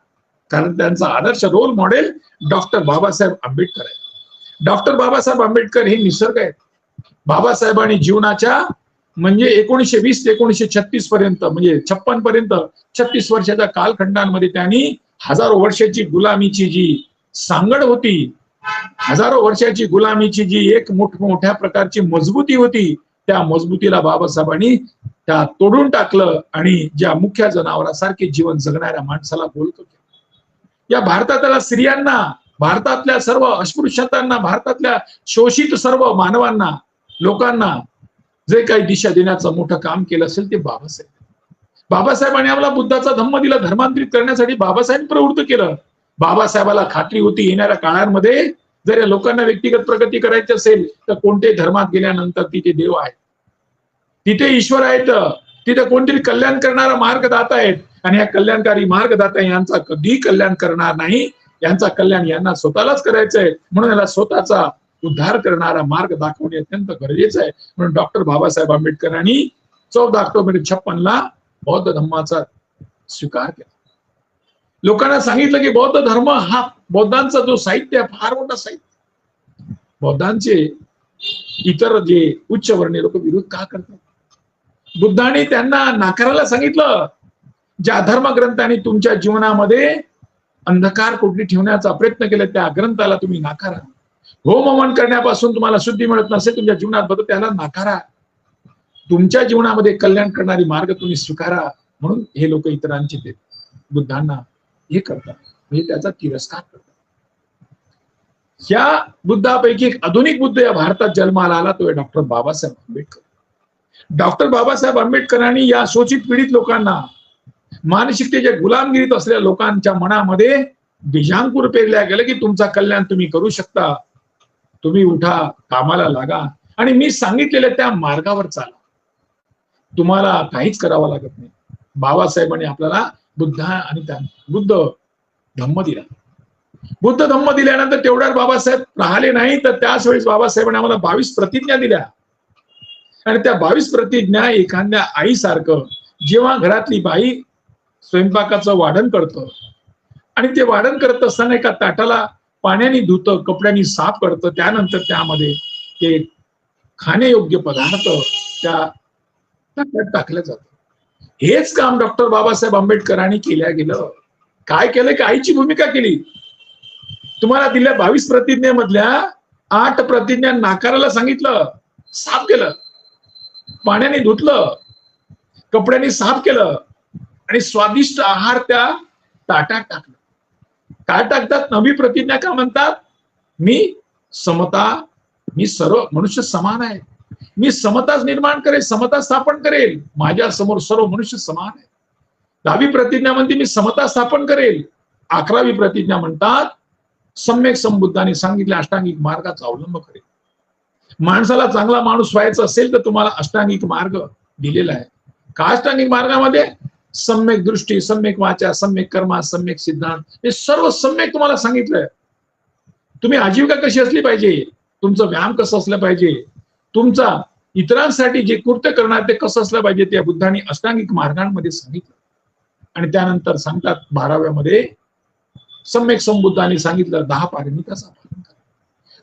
कारण त्यांचा आदर्श role model doctor Babasaheb Ambedkar आहे. डॉक्टर बाबासाहेब आंबेडकर हे निसर्ग आहेत. बाबासाहेबांनी जीवनाच्या म्हणजे 1920 ते 1936 पर्यंत, म्हणजे 56 पर्यंत 36 वर्षाच्या कालखंडांमध्ये त्यांनी हजारो वर्षाची गुलामीची जी सांगड होती, हजारो वर्षाची गुलामीची जी एक मोठ्या प्रकारची मजबूती होती, त्या मजबूतीला बाबासाहेबांनी त्या तोडून टाकलं. आणि ज्या मुख्य जनावरासारखे जीवन जगणाऱ्या माणसाला बोलतो. या भारतातल्या स्त्रियांना, भारतातल्या सर्व अस्पृश्यतांना, भारतातल्या शोषित सर्व मानवांना, लोकांना जे काही दिशा देण्याचं मोठं काम केलं असेल ते बाबासाहेब. बाबासाहेबांनी आम्हाला बुद्धाचा धम्म दिला. धर्मांतरित करण्यासाठी बाबासाहेब प्रवृत्त केलं. बाबासाहेबाला खात्री होती येणाऱ्या काळांमध्ये जर या लोकांना व्यक्तिगत प्रगती करायची असेल तर कोणत्याही धर्मात गेल्यानंतर तिथे देव आहेत, तिथे ईश्वर आहेत, तिथे कोणतरी कल्याण करणारा मार्गदाता आहेत. आणि या कल्याणकारी मार्गदाता यांचा कधी कल्याण करणार नाही. यांचा कल्याण यांना स्वतःलाच करायचं आहे. म्हणून याला स्वतःचा उद्धार करणारा मार्ग दाखवणे अत्यंत गरजेचं आहे. म्हणून डॉक्टर बाबासाहेब आंबेडकरांनी 14 ऑक्टोबर 1956 बौद्ध धर्माचा स्वीकार केला. लोकांना सांगितलं की बौद्ध धर्म हा, बौद्धांचा जो साहित्य आहे फार मोठा साहित्य. बौद्धांचे इतर जे उच्चवर्णीय लोक विरोध का करतात. बुद्धांनी त्यांना नाकारायला सांगितलं. ज्या धर्मग्रंथांनी तुमच्या जीवनामध्ये अंधकार कोठडी ठेवण्याचा प्रयत्न केला त्या ग्रंथाला तुम्ही नाकारा. होम हवन करण्यापासून तुम्हाला शुद्धी मिळत नसेल, तुमच्या जीवनात बदल, त्याला नाकारा. तुमच्या जीवनामध्ये कल्याण करणारी मार्ग तुम्ही स्वीकारा. म्हणून हे लोक इतरांचे ते बुद्धांना हे करतात, म्हणजे त्याचा तिरस्कार करतात. या बुद्धापैकी एक आधुनिक बुद्ध या भारतात जन्माला आला, तो आहे डॉक्टर बाबासाहेब आंबेडकर. डॉक्टर बाबासाहेब आंबेडकरांनी या शोषित पीडित लोकांना, मानसिकतेच्या गुलामगिरीत असलेल्या लोकांच्या मनामध्ये बीजांकुर पेरल्या गेलं की तुमचा कल्याण तुम्ही करू शकता, तुम्ही उठा, कामाला लागा आणि मी सांगितलेल्या त्या मार्गावर चाला, तुम्हाला काहीच करावं लागत नाही. बाबासाहेबांनी आपल्याला बुद्ध धम्म दिला. बुद्ध धम्म दिल्यानंतर तेवढ्यावर बाबासाहेब राहिले नाही, तर त्याच वेळेस बाबासाहेबांनी आम्हाला 22 प्रतिज्ञा दिल्या. आणि त्या 22 प्रतिज्ञा एखाद्या आईसारखं, जेव्हा घरातली बाई स्वयंपाकाचं वाढण करतं आणि ते वाढण करत असताना एका ताटाला पाण्याने धुतं, कपड्यांनी साफ करतं, त्यानंतर त्यामध्ये ते खाण्यायोग्य पदार्थ त्या ताटात टाकलं जातं. हेच काम डॉक्टर बाबासाहेब आंबेडकरांनी केल्या गेलं. काय केलं की आईची भूमिका केली. तुम्हाला दिल्या 22 प्रतिज्ञेमधल्या 8 प्रतिज्ञा नाकारायला सांगितलं, साफ केलं, पाण्याने धुतलं, कपड्यांनी साफ केलं आणि स्वादिष्ट आहार त्या ताटात टाकलं. काय टाकतात? नवी प्रतिज्ञा का म्हणतात? मी समता, मी सर्व मनुष्य समान आहे, मी समताच निर्माण करेल, समता स्थापन करेल, माझ्या समोर सर्व मनुष्य समान आहे. 10वी प्रतिज्ञा म्हणते मी समता स्थापन करेल. 11वी प्रतिज्ञा म्हणतात सम्यक संबुद्धाने सांगितले अष्टांगिक मार्गाचा अवलंब करेल. माणसाला चांगला माणूस व्हायचा असेल तर तुम्हाला अष्टांगिक मार्ग दिलेला आहे. का अष्टांगिक मार्गामध्ये? सम्यक दृष्टी, सम्यक वाचा, सम्यक कर्मा, सम्यक सिद्धांत, हे सर्व सम्यक तुम्हाला सांगितलंय. तुम्ही आजीविका कशी असली पाहिजे, तुमचं व्यायाम कसं असलं पाहिजे, तुमचा इतरांसाठी जे कृत्य करणार ते कसं असलं पाहिजे, त्या बुद्धांनी अष्टांगिक मार्गांमध्ये सांगितलं. आणि त्यानंतर सांगतात 12व्यामध्ये सम्यक संबुद्धांनी सांगितलं 10 पारमिताचं पालन करा.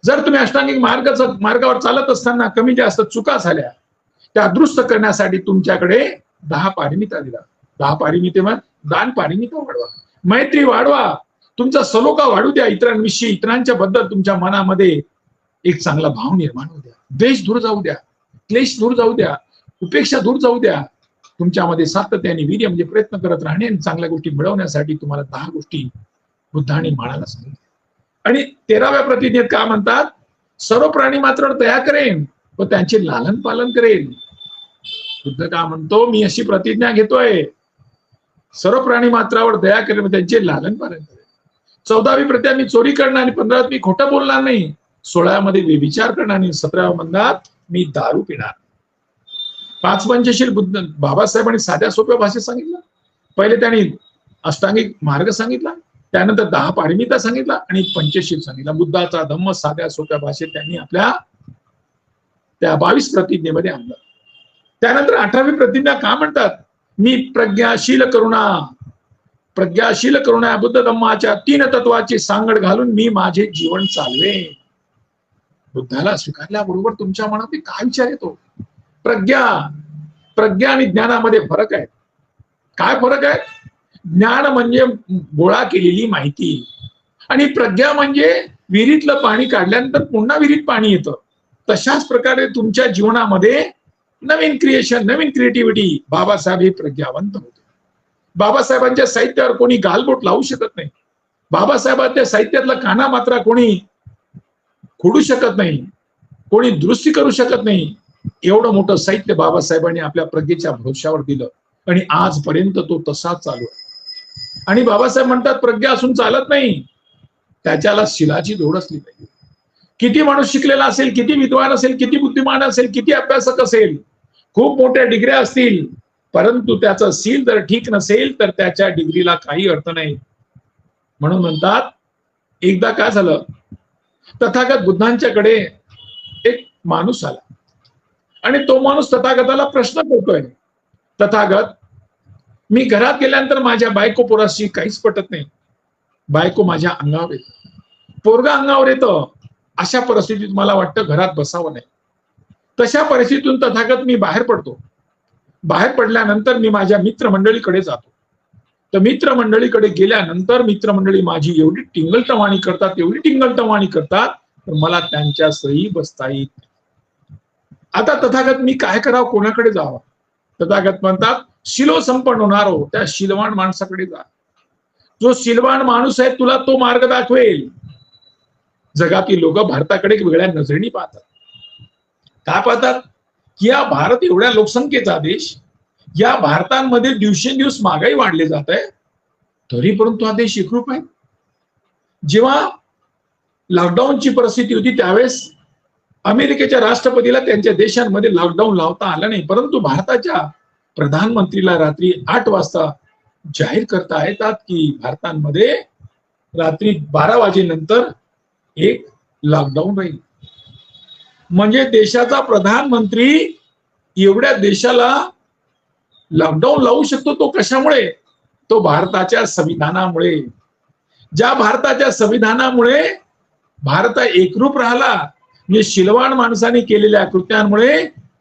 जर तुम्ही अष्टांगिक मार्गावर चालत असताना कमी जास्त चुका झाल्या, त्या दुरुस्त करण्यासाठी तुमच्याकडे 10 पारमिता दिला. 10 पारमिते मग दान पारमिता वाढवा, मैत्री वाढवा, तुमचा सलोखा वाढू द्या, इतरांविषयी इतरांच्या बद्दल तुमच्या मनामध्ये एक चांगला भाव निर्माण होऊ द्या, द्वेष दूर जाऊ द्या, क्लेश दूर जाऊ द्या, उपेक्षा दूर जाऊ द्या. तुमच्यामध्ये सातत्याने वीर्य म्हणजे प्रयत्न करत राहणे आणि चांगल्या गोष्टी मिळवण्यासाठी तुम्हाला 10 गोष्टी बुद्धांनी मानायला सांगितल्या. आणि 13व्या प्रतिज्ञेत काय म्हणतात? सर्व प्राणी मात्र दया करेन व त्यांचे लालन पालन करेन. बुद्ध का म्हणतो? मी अशी प्रतिज्ञा घेतोय, सर्व प्राणी मात्रावर दया करेन व त्यांचे लालन पालन करेन. 14वी प्रतिज्ञा मी चोरी करणार आणि 15वीत मी खोटं बोलणार नाही, 16मध्ये व्यभिचार करणार नाही, 17व्या म्हणतात मी दारू पिणार. 5 पंचशील बुद्ध बाबासाहेबांनी साध्या सोप्या भाषेत सांगितलं. पहिले त्यांनी अष्टांगिक मार्ग सांगितला, त्यानंतर 10 पारमिता सांगितला आणि पंचशील सांगितला. बुद्धाचा धम्म साध्या सोप्या भाषेत त्यांनी आपल्या त्या 22 प्रतिज्ञेमध्ये आणलं. त्यानंतर 18वी प्रतिज्ञा का म्हणतात? मी प्रज्ञाशील करुणा बुद्ध धम्माच्या 3 तत्वाची सांगड घालून मी माझे जीवन चालवे. बुद्धाला स्वीकारल्याबरोबर तुमच्या मनात काय विचार येतो? प्रज्ञा आणि ज्ञानामध्ये फरक आहे. काय फरक आहे? ज्ञान म्हणजे गोळा केलेली माहिती आणि प्रज्ञा म्हणजे विहिरीतलं पाणी काढल्यानंतर पुन्हा विहिरीत पाणी येतं. तशाच प्रकारे तुमच्या जीवनामध्ये नवीन क्रिएशन, नवीन क्रिएटिव्हिटी. बाबासाहेब हे प्रज्ञावंत होते. बाबासाहेबांच्या साहित्यावर कोणी गालबोट लावू शकत नाही. बाबासाहेबांच्या साहित्यातला काना मात्रा कोणी खोडू शकत नाही, कोणी दुरुस्ती करू शकत नाही. एवढं मोठं साहित्य बाबासाहेबांनी आपल्या प्रज्ञेच्या भरोश्यावर दिलं आणि आजपर्यंत तो तसाच चालू आहे. आणि बाबासाहेब म्हणतात प्रज्ञा असून चालत नाही, त्याच्याला शिलाची जोड असली पाहिजे. किती माणूस शिकलेला असेल, किती विद्वान असेल, किती बुद्धिमान असेल, किती अभ्यासक असेल, खूप मोठ्या डिग्र्या असतील, परंतु त्याचं सील जर ठीक नसेल तर त्याच्या डिग्रीला काही अर्थ नाही. म्हणून म्हणतात एकदा काय झालं, तथागत बुद्धांच्याकडे एक माणूस आला आणि तो माणूस तथागताला प्रश्न करतोय, तथागत मी घरात गेल्यानंतर माझ्या बायको पोराशी काहीच पटत नाही, बायको माझ्या अंगावर येतं, पोरगा अंगावर येतं, अशा परिस्थितीत मला वाटतं घरात बसावं नाही. तशा परिस्थितीतून तथागत मी बाहेर पडतो. बाहेर पडल्यानंतर मी माझ्या मित्रमंडळीकडे जातो. तर मित्रमंडळीकडे गेल्यानंतर मित्रमंडळी माझी एवढी टिंगलटवाणी करतात तर मला त्यांच्या सही बसता येत नाही. आता तथागत मी काय करावं, कोणाकडे जावं? तथागत म्हणतात शिलो संपन्न होणार हो, त्या शिलवान माणसाकडे जा. जो शिलवान माणूस आहे तुला तो मार्ग दाखवेल. जगातील लोक भारताकडे वेगळ्या नजरेने पाहतात. काय पाहतात की या भारत एवढ्या लोकसंख्येचा देश, या भारतामध्ये दिवसेंदिवस महागाई वाढली जात आहे, तरी परंतु हा देश एकरूप आहे. जेव्हा लॉकडाऊनची परिस्थिती होती त्यावेळेस अमेरिकेच्या राष्ट्रपतीला त्यांच्या देशांमध्ये लॉकडाऊन लावता आलं नाही, परंतु भारताच्या प्रधानमंत्रीला रात्री 8 वाजता जाहीर करता येतात की भारतामध्ये रात्री 12 वाजेनंतर एक लॉकडाऊन राहील. म्हणजे देशाचा प्रधानमंत्री एवढ्या देशाला लॉकडाऊन लावू शकतो. तो कशामुळे? तो भारताच्या संविधानामुळे. ज्या भारताच्या संविधानामुळे भारत एकरूप राहिला, म्हणजे शिलवान माणसाने केलेल्या कृत्यांमुळे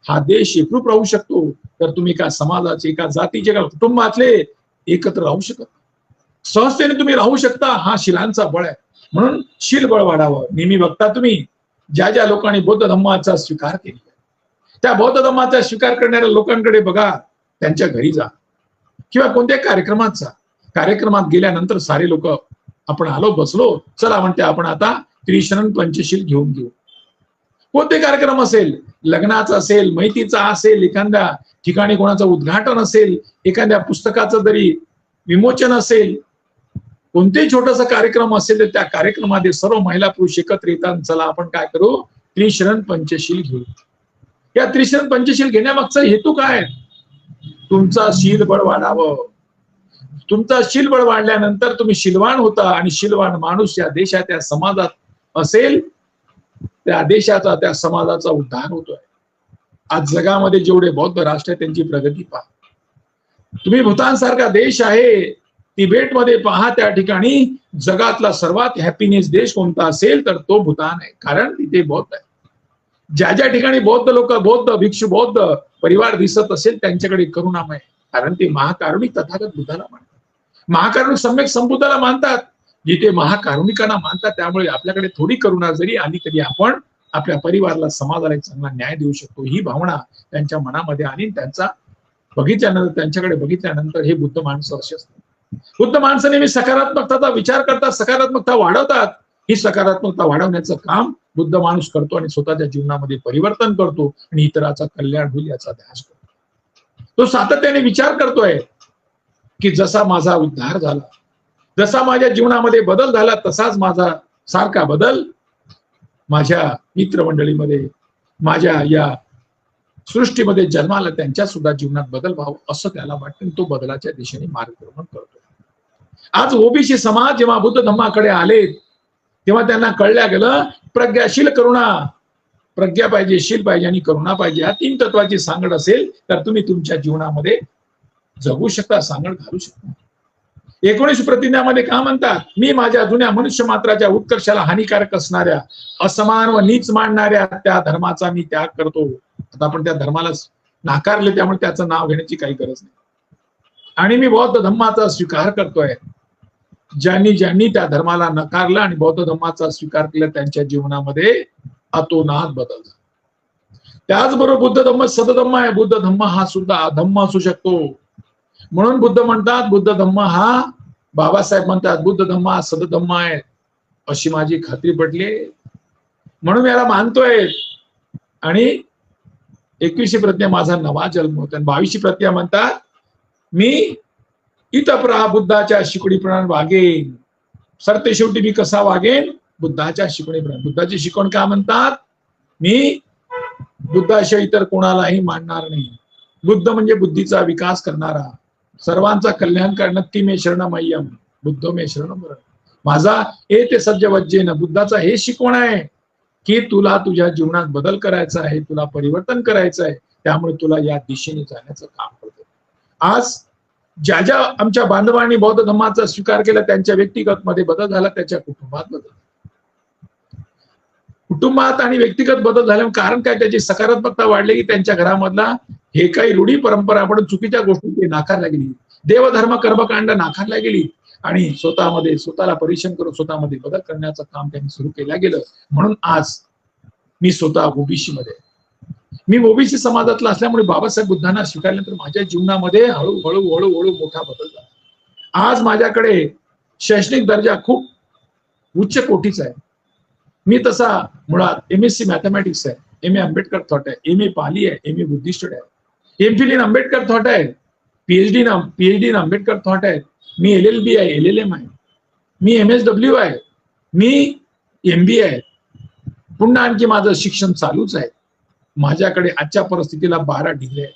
हा देश एकरूप राहू शकतो. तर तुम्ही का समाजाचे, का जातीचे, का कुटुंबातले एकत्र राहू शकत, सहजतेने तुम्ही राहू शकता. हा शिलांचा बळ आहे. म्हणून शील बळ वाढावं. नेहमी बघता तुम्ही ज्या ज्या लोकांनी बौद्ध धम्माचा स्वीकार केला, त्या बौद्ध धम्माचा स्वीकार करणाऱ्या लोकांकडे बघा, त्यांच्या घरी जा किंवा कोणत्या कार्यक्रमात जा. कार्यक्रमात गेल्यानंतर सारे लोक आपण आलो बसलो, चला म्हणते आपण आता त्रिशरण पंचशील घेऊन घेऊ. कोणते कार्यक्रम असेल, लग्नाचा असेल, मैतीचा असेल, एखाद्या ठिकाणी कोणाचं उद्घाटन असेल, एखाद्या पुस्तकाचं जरी विमोचन असेल, कोणतेही छोटासा कार्यक्रम असेल तर त्या कार्यक्रमामध्ये सर्व महिला पुरुष एकत्र येतात. चला आपण काय करू, त्रिशरण पंचशील घेऊ. या त्रिशरण पंचशील घेण्यामागचा हेतू काय? तुमचा शीलबळ वाढावं. तुमचा शीलबळ वाढल्यानंतर तुम्ही शीलवान होता, आणि शीलवान माणूस या देशात, त्या समाजात असेल, त्या देशाचा, त्या समाजाचा उद्धार होतोय. आज जगामध्ये जेवढे बौद्ध राष्ट्र आहेत त्यांची प्रगती पहा. तुम्ही भूतान सारखा देश आहे, तिबेटमध्ये पहा, त्या ठिकाणी जगातला सर्वात हॅपीनेस देश कोणता असेल तर तो भूतान आहे. कारण तिथे बौद्ध आहे. ज्या ज्या ठिकाणी बौद्ध लोक, बौद्ध भिक्षू, बौद्ध परिवार दिसत असेल त्यांच्याकडे करुणामय, कारण ते महाकारुणिक तथागत बुद्धाला मानतात, महाकारुणिक सम्यक संबुद्धाला मानतात. जिथे महाकारुणिकांना मानतात, त्यामुळे आपल्याकडे थोडी करुणा जरी आली तरी आपण आपल्या परिवाराला, समाजाला एक चांगला न्याय देऊ शकतो, ही भावना त्यांच्या मनामध्ये आली. त्यांचा बघितल्यानंतर, त्यांच्याकडे बघितल्यानंतर हे बुद्ध माणसं असे असतात. बुद्ध माणसं नेहमी सकारात्मकता विचार करतात, सकारात्मकता वाढवतात. ही सकारात्मकता वाढवण्याचं काम बुद्ध माणूस करतो आणि स्वतःच्या जीवनामध्ये परिवर्तन करतो आणि इतराचा कल्याण होईल याचा ध्यास करतो. तो सातत्याने विचार करतोय की जसा माझा उद्धार झाला, जसा माझ्या जीवनामध्ये बदल झाला, तसाच माझा सारखा बदल माझ्या मित्रमंडळीमध्ये, माझ्या या सृष्टीमध्ये जन्माला त्यांच्या सुद्धा जीवनात बदल व्हावं असं त्याला वाटतं. तो बदलाच्या दिशेने मार्गक्रमण करतो. आज ओबीसी समाज जेव्हा बुद्ध धम्माकडे आले तेव्हा त्यांना कळल्या गेलं, प्रज्ञाशील करुणा, प्रज्ञा पाहिजे, शील पाहिजे आणि करुणा पाहिजे. या तीन तत्वाची सांगड असेल तर तुम्ही तुमच्या जीवनामध्ये जगू शकता, सांगड घालू शकता. 19 प्रतिज्ञामध्ये का म्हणतात, मी माझ्या जुन्या मनुष्य मात्राच्या उत्कर्षाला हानिकारक असणाऱ्या, असमान व नीच मानणाऱ्या त्या धर्माचा मी त्याग करतो. आता आपण त्या धर्माला नाकारले, त्यामुळे त्याचं नाव घेण्याची काही गरज नाही. आणि मी बौद्ध धम्माचा स्वीकार करतोय. ज्यांनी ज्यांनी त्या धर्माला नकारलं आणि बौद्ध धम्माचा स्वीकार केला त्यांच्या जीवनामध्ये अतोनात बदल झाला. त्याचबरोबर बुद्ध धम्म सदधम्म आहे. बुद्ध धम्म हा सुद्धा अधम्म असू शकतो. म्हणून बुद्ध म्हणतात, बुद्ध धम्म हा, बाबासाहेब म्हणतात बुद्ध धम्म हा सदधम्म आहे, अशी माझी खात्री पटली. म्हणून याला मानतोय. आणि 21वी प्रतिज्ञा माझा नवा जन्म होता. 22वी प्रतिज्ञा म्हणतात, मी इतपरा बुद्धाच्या शिकवणीप्रमाणे वागेन. सरते शेवटी मी कसा वागेन, बुद्धाच्या शिकवणीप्रमाणे. बुद्धाची शिकवण काय म्हणतात, मी बुद्धाशिवाय इतर कोणालाही मानणार नाही. बुद्ध म्हणजे बुद्धीचा विकास करणारा, सर्वांचा कल्याण करणं. ती मे शरणमय्यम बुद्धो मे शरणम. माझा ए ते सज्ज वज्जेन, बुद्धाचा हे शिकवण आहे की तुला तुझ्या जीवनात बदल करायचा आहे, तुला परिवर्तन करायचं आहे, त्यामुळे तुला या दिशेने जाण्याचं काम करतो. आज ज्या ज्या आमच्या बांधवांनी बौद्ध धम्माचा स्वीकार केला त्यांच्या व्यक्तिगत मध्ये बदल झाला, त्याच्या कुटुंबात बदल, कुटुंबात आणि व्यक्तिगत बदल झाले. कारण काय, त्याची सकारात्मकता वाढली की त्यांच्या घरामधला हे काही रूढी परंपरा आपण चुकीच्या गोष्टी ते नाकारल्या गेली, देवधर्म कर्मकांड नाकारल्या गेली आणि स्वतःमध्ये स्वतःला परिश्रम करून स्वतःमध्ये बदल करण्याचं काम त्यांनी सुरू केलं गेलं. म्हणून आज मी स्वतः ओबीसी मध्ये, मी ओबीसी समाजातला असल्यामुळे बाबासाहेब बुद्धांना स्वीकारल्यानंतर माझ्या जीवनामध्ये हळूहळू हळूहळू मोठा बदल झाला. आज माझ्याकडे शैक्षणिक दर्जा खूप उच्च कोटीचा आहे. मी तसा मुळात MSc मॅथमॅटिक्स आहे, MA आंबेडकर थॉट आहे, MA पाली आहे, MA बुद्धिस्ट आहे, MPhil इन आंबेडकर थॉट आहे, PhD इन आंबेडकर थॉट आहे, मी LLB आहे, LLM आहे, मी MSW आहे, मी MBA आहे. पुन्हा आणखी माझं शिक्षण चालूच आहे. माझ्याकडे आजच्या परिस्थितीला 12 डिग्री आहे.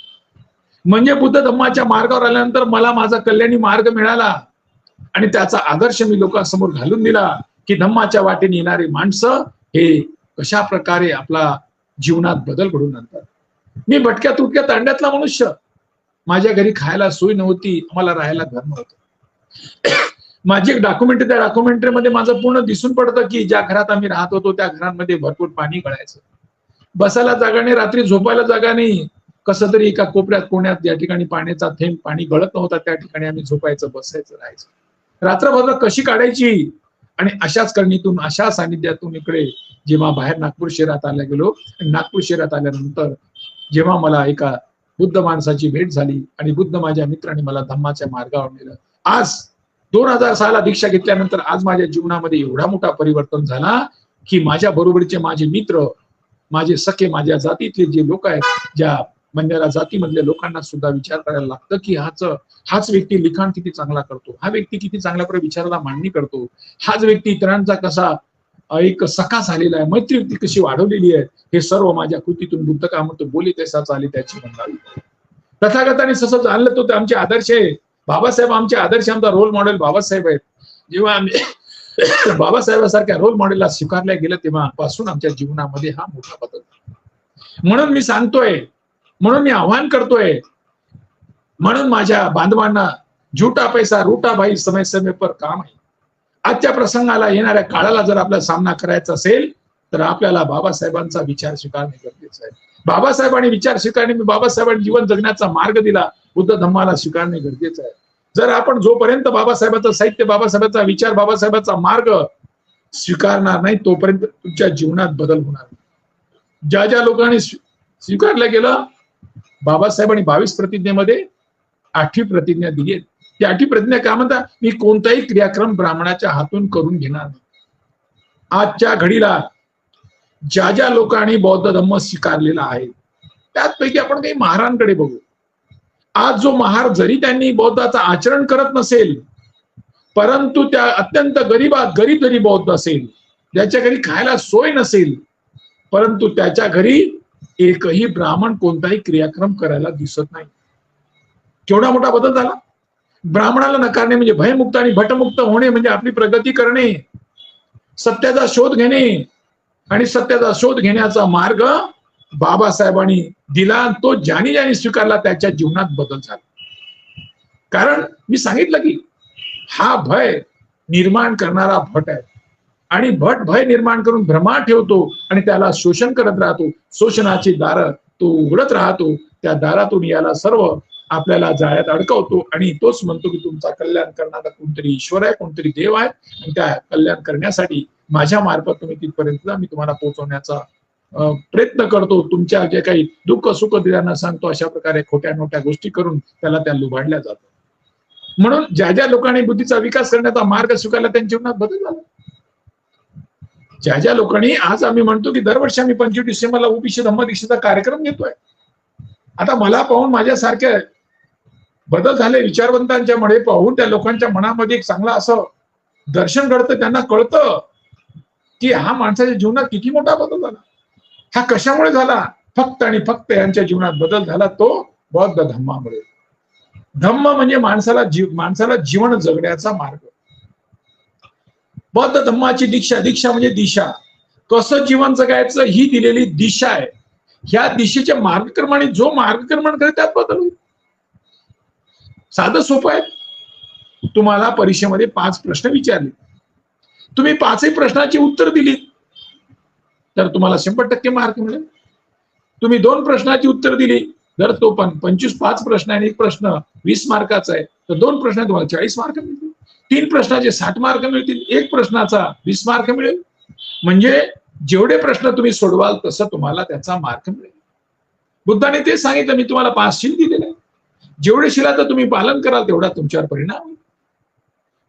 म्हणजे बुद्ध धम्माच्या मार्गावर आल्यानंतर मला माझा कल्याणी मार्ग मिळाला आणि त्याचा आदर्श मी लोकांसमोर घालून दिला की धम्माच्या वाटेने येणारी माणसं हे कशा प्रकारे आपला जीवनात बदल घडवून आणतात. मी भटक्या तुटक्या तांड्यातला मनुष्य, माझ्या घरी खायला सोय नव्हती, आम्हाला राहायला घर नव्हतं. माझी एक डॉक्युमेंटरी, त्या डॉक्युमेंटरीमध्ये माझं पूर्ण दिसून पडतं की ज्या घरात आम्ही राहत होतो त्या घरांमध्ये भरपूर पाणी गळायचं, बसायला जागा नाही, रात्री झोपायला जागा नाही. कसं तरी एका कोपऱ्यात कोण्यात या ठिकाणी पाण्याचा थेंब, पाणी गळत नव्हता, त्या ठिकाणी आम्ही झोपायचं, बसायचं, राहायचं. रात्रभर कशी काढायची आणि अशाच करणीतून, अशा सानिध्यातून इकडे जेव्हा बाहेर नागपूर शहरात आल्या गेलो, आणि नागपूर शहरात आल्यानंतर जेव्हा मला एका बुद्ध माणसाची भेट झाली आणि बुद्ध माझ्या मित्राने मला धम्माच्या मार्गावर नेलं. आज 2006 दीक्षा घेतल्यानंतर आज माझ्या जीवनामध्ये एवढा मोठा परिवर्तन झाला की माझ्या बरोबरचे माझे मित्र, माझे सखे, माझ्या जातीतले जे लोक आहेत, ज्या बंजारा जातीमधल्या लोकांना सुद्धा विचार करायला लागतं की हाच व्यक्ती लिखाण किती चांगला करतो, हा व्यक्ती किती चांगल्या प्रकारे विचाराला मांडणी करतो, हाच व्यक्ती इतरांचा कसा एक सखा झालेला आहे, मैत्री कशी वाढवलेली आहे, हे सर्व माझ्या कृतीतून बुद्ध का म्हणतो, बोली तसा चाले त्याची म्हणणावी. तथागताने तसंच आणलं तो आमचे आदर्श आहे. बाबासाहेब आमचे आदर्श, आमचा रोल मॉडेल बाबासाहेब आहेत. जेव्हा आम्ही बाबासाहेबांसारख्या रोल मॉडेलला स्वीकारल्या गेलं तेव्हापासून आमच्या जीवनामध्ये हा मोठा बदल. म्हणून मी सांगतोय, म्हणून मी आव्हान करतोय, म्हणून माझ्या बांधवांना झुटा पैसा रूटा भाई समय समय पर काम आहे. आजच्या प्रसंगाला, येणाऱ्या काळाला जर आपला सामना करायचा असेल तर आपल्याला बाबासाहेबांचा विचार स्वीकारणे गरजेचं आहे. बाबासाहेबांनी विचार स्वीकारणे, बाबासाहेबांनी जीवन जगण्याचा मार्ग दिला, बुद्ध धम्माला स्वीकारणे गरजेचं आहे. जर आपण जोपर्यंत बाबासाहेबांचं साहित्य, बाबासाहेबांचा विचार, बाबासाहेबांचा मार्ग स्वीकारणार नाही तोपर्यंत तुमच्या जीवनात बदल होणार नाही. ज्या ज्या लोकांनी स्वीकारलं गेलं, बाबासाहेबांनी 22 प्रतिज्ञेमध्ये 8वी प्रतिज्ञा दिली आहे. ती 8वी प्रतिज्ञा काय म्हणतात, मी कोणताही क्रियाक्रम ब्राह्मणाच्या हातून करून घेणार नाही. आजच्या घडीला ज्या ज्या लोकांनी बौद्ध धम्म स्वीकारलेला आहे त्यापैकी आपण काही महारांकडे बघू. आज जो महार जरी त्यांनी बौद्धाचं आचरण करत नसेल, परंतु त्या अत्यंत गरीब जरी बौद्ध असेल, ज्याच्या घरी खायला सोय नसेल, परंतु त्याच्या घरी एकही ब्राह्मण कोणताही क्रियाक्रम करायला दिसत नाही. केवढा मोठा बदल झाला. ब्राह्मणाला नकारणे म्हणजे भयमुक्त आणि भटमुक्त होणे, म्हणजे आपली प्रगती करणे, सत्याचा शोध घेणे, आणि सत्याचा शोध घेण्याचा मार्ग बाबासाहेबांनी दिला. तो ज्याने स्वीकारला त्याच्या जीवनात बदल झाला. कारण मी सांगितलं की हा भय निर्माण करणारा भट आहे, आणि भट भय निर्माण करून भ्रमा ठेवतो आणि त्याला शोषण करत राहतो. शोषणाची दारं तो उघडत राहतो, त्या दारातून याला सर्व आपल्याला जाळ्यात अडकवतो, आणि तोच म्हणतो की तुमचा कल्याण करणारा कोणतरी ईश्वर आहे, कोणतरी देव आहे, आणि त्या कल्याण करण्यासाठी माझ्या मार्फत तुम्ही तिथपर्यंत मी तुम्हाला पोहोचवण्याचा प्रयत्न करतो. तुमच्या जे काही दुःख सुख दिल्यांना सांगतो, अशा प्रकारे खोट्या नोट्या गोष्टी करून त्याला त्या लुबाडल्या जातात. म्हणून ज्या ज्या लोकांनी बुद्धीचा विकास करण्याचा मार्ग स्वीकारला त्यांच्या जीवनात बदल झाला. ज्या ज्या लोकांनी, आज आम्ही म्हणतो की दरवर्षी आम्ही 25 डिसेंबरला ओबीसी धम्म दीक्षेचा कार्यक्रम घेतोय. आता मला पाहून माझ्यासारखे बदल झाले विचारवंतांच्या मध्ये पाहून त्या लोकांच्या मनामध्ये एक चांगला असं दर्शन घडतं. त्यांना कळतं की हा माणसाच्या जीवनात किती मोठा बदल झाला. हा कशामुळे झाला? फक्त आणि फक्त यांच्या जीवनात बदल झाला तो बौद्ध धम्मामुळे. धम्म म्हणजे माणसाला जीवन जगण्याचा मार्ग. बौद्ध धम्माची दीक्षा म्हणजे दिशा. कसं जीवन जगायचं ही दिलेली दिशा आहे. ह्या दिशेच्या मार्गक्रमाने जो मार्गक्रमण करेल त्यात बदल होईल. साधं सोपं आहे. तुम्हाला परीक्षेमध्ये 5 प्रश्न विचारले, तुम्ही 5ही प्रश्नाची उत्तर दिली तर तुम्हाला 100% मार्क मिळेल. तुम्ही 2 प्रश्नाची उत्तर दिली तर तो पण 5 प्रश्न आणि 1 प्रश्न 20 मार्काचा आहे, तर 2 प्रश्न तुम्हाला 40 मार्क मिळतील. 3 प्रश्नाचे 60 मार्क मिळतील, 1 प्रश्नाचा 20 मार्क मिळेल. म्हणजे जेवढे प्रश्न तुम्ही सोडवाल तसं तुम्हाला त्याचा मार्क मिळेल. बुद्धाने ते सांगितलं, मी तुम्हाला 5 शील दिलेले आहे. जेवढे शिलाचं तुम्ही पालन कराल तेवढा तुमच्यावर परिणाम होईल.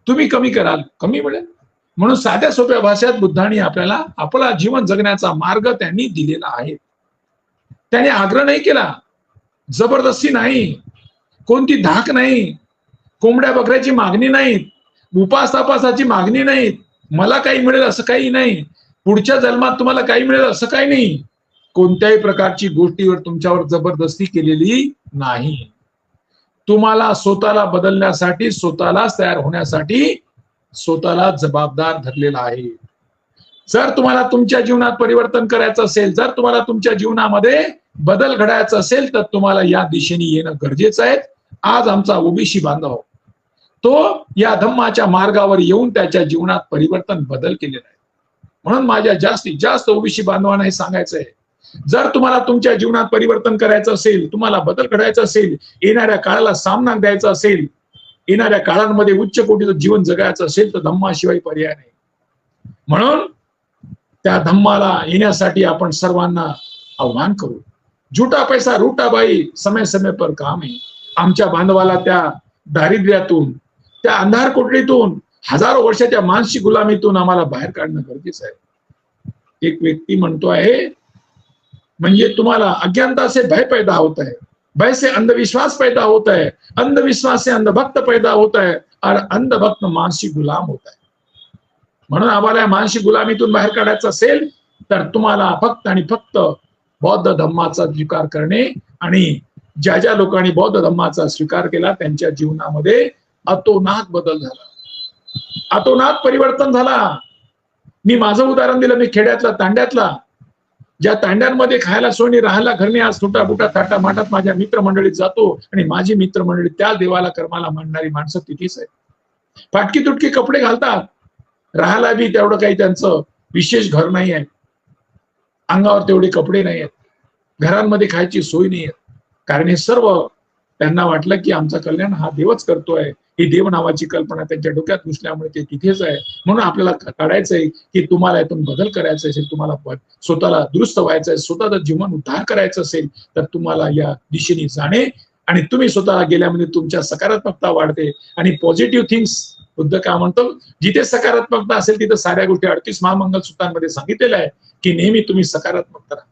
तुम्ही कमी कराल कमी मिळेल. म्हणून साध्या सोप्या भाषेत बुद्धाने आपल्याला आपला जीवन जगण्याचा मार्ग त्यांनी दिलेला आहे. त्याने आग्रह नाही केला, जबरदस्ती नाही, कोणती धाक नाही, कोंबड्या बकऱ्याची मागणी नाही, उपास तापासाची मागणी नाही, मला काही मिळेल असं काही नाही, पुढच्या जन्मात तुम्हाला काही मिळेल असं काही नाही. कोणत्याही प्रकारची गोष्टीवर तुमच्यावर जबरदस्ती केलेली नाही. तुम्हाला स्वतःला बदलण्यासाठी, स्वतःलाच तयार होण्यासाठी स्वतःला जबाबदार धरलेला आहे. जर तुम्हाला तुमच्या जीवनात परिवर्तन करायचं असेल, जर तुम्हाला तुमच्या जीवनामध्ये बदल घडायचा असेल तर तुम्हाला या दिशेने येणं गरजेचं आहे. आज आमचा ओबीसी बांधव तो या धम्माच्या मार्गावर येऊन त्याच्या जीवनात परिवर्तन बदल केलेला आहे. म्हणून माझ्या जास्तीत जास्त ओबीसी बांधवांना हे सांगायचं आहे, जर तुम्हाला तुमच्या जीवनात परिवर्तन करायचं असेल, तुम्हाला बदल घडायचा असेल, येणाऱ्या काळाला सामना द्यायचा असेल, येणाऱ्या काळांमध्ये उच्च कोटीचं जीवन जगायचं असेल तर धम्माशिवाय पर्याय नाही. म्हणून त्या धम्माला येण्यासाठी आपण सर्वांना आव्हान करू. झुटा पैसा रूटा बाई, समय समय पर काम आहे. आमच्या बांधवाला त्या दारिद्र्यातून, त्या अंधार कोठडीतून, हजारो वर्षाच्या मानसिक गुलामीतून आम्हाला बाहेर काढणं गरजेचं आहे. एक व्यक्ती म्हणतो आहे, म्हणजे तुम्हाला अज्ञानता से भय पैदा होता है, भय से अंधविश्वास पैदा होता है, अंधविश्वास से अंधभक्त पैदा होता है और अंधभक्त मानसिक गुलाम होता है. म्हणून आम्हाला मानसिक गुलामीतून बाहेर काढायचं असेल तर तुम्हाला फक्त आणि फक्त बौद्ध धम्माचा स्वीकार करणे, आणि ज्या ज्या लोकांनी बौद्ध धम्माचा स्वीकार केला त्यांच्या जीवनामध्ये अतोनात बदल झाला, अतोनात परिवर्तन झाला. मी माझं उदाहरण दिलं, मी खेड्यातला, तांड्यातला, ज्या तांड्यांमध्ये खायला सोयी, राहायला घरने, आज सुटाबुटा थाटा माटात माझ्या मित्रमंडळीत जातो आणि माझी मित्रमंडळी त्या देवाला कर्माला मानणारी माणसं तिथेच आहे. फाटकी तुटकी कपडे घालतात, राहायला बी तेवढं काही त्यांचं विशेष घर नाही आहे, अंगावर तेवढे कपडे नाही आहेत, घरांमध्ये खायची सोय नाही आहे. कारण हे सर्व त्यांना वाटलं की आमचं कल्याण हा देवच करतोय, ही देव नावाची कल्पना त्यांच्या डोक्यात घुसल्यामुळे ते तिथेच आहे. म्हणून आपल्याला काढायचंय की तुम्हाला यातून बदल करायचा असेल, तुम्हाला स्वतःला दुरुस्त व्हायचं आहे, स्वतःचं जीवन उद्धार करायचं असेल तर तुम्हाला या दिशेने जाणे, आणि तुम्ही स्वतःला गेल्यामध्ये तुमच्या सकारात्मकता वाढते आणि पॉझिटिव्ह थिंग्स. बुद्ध काय म्हणतो, जिथे सकारात्मकता असेल तिथे साऱ्या गोष्टी. 38 महामंगल सूत्रांमध्ये सांगितलेलं आहे की नेहमी तुम्ही सकारात्मक राहा.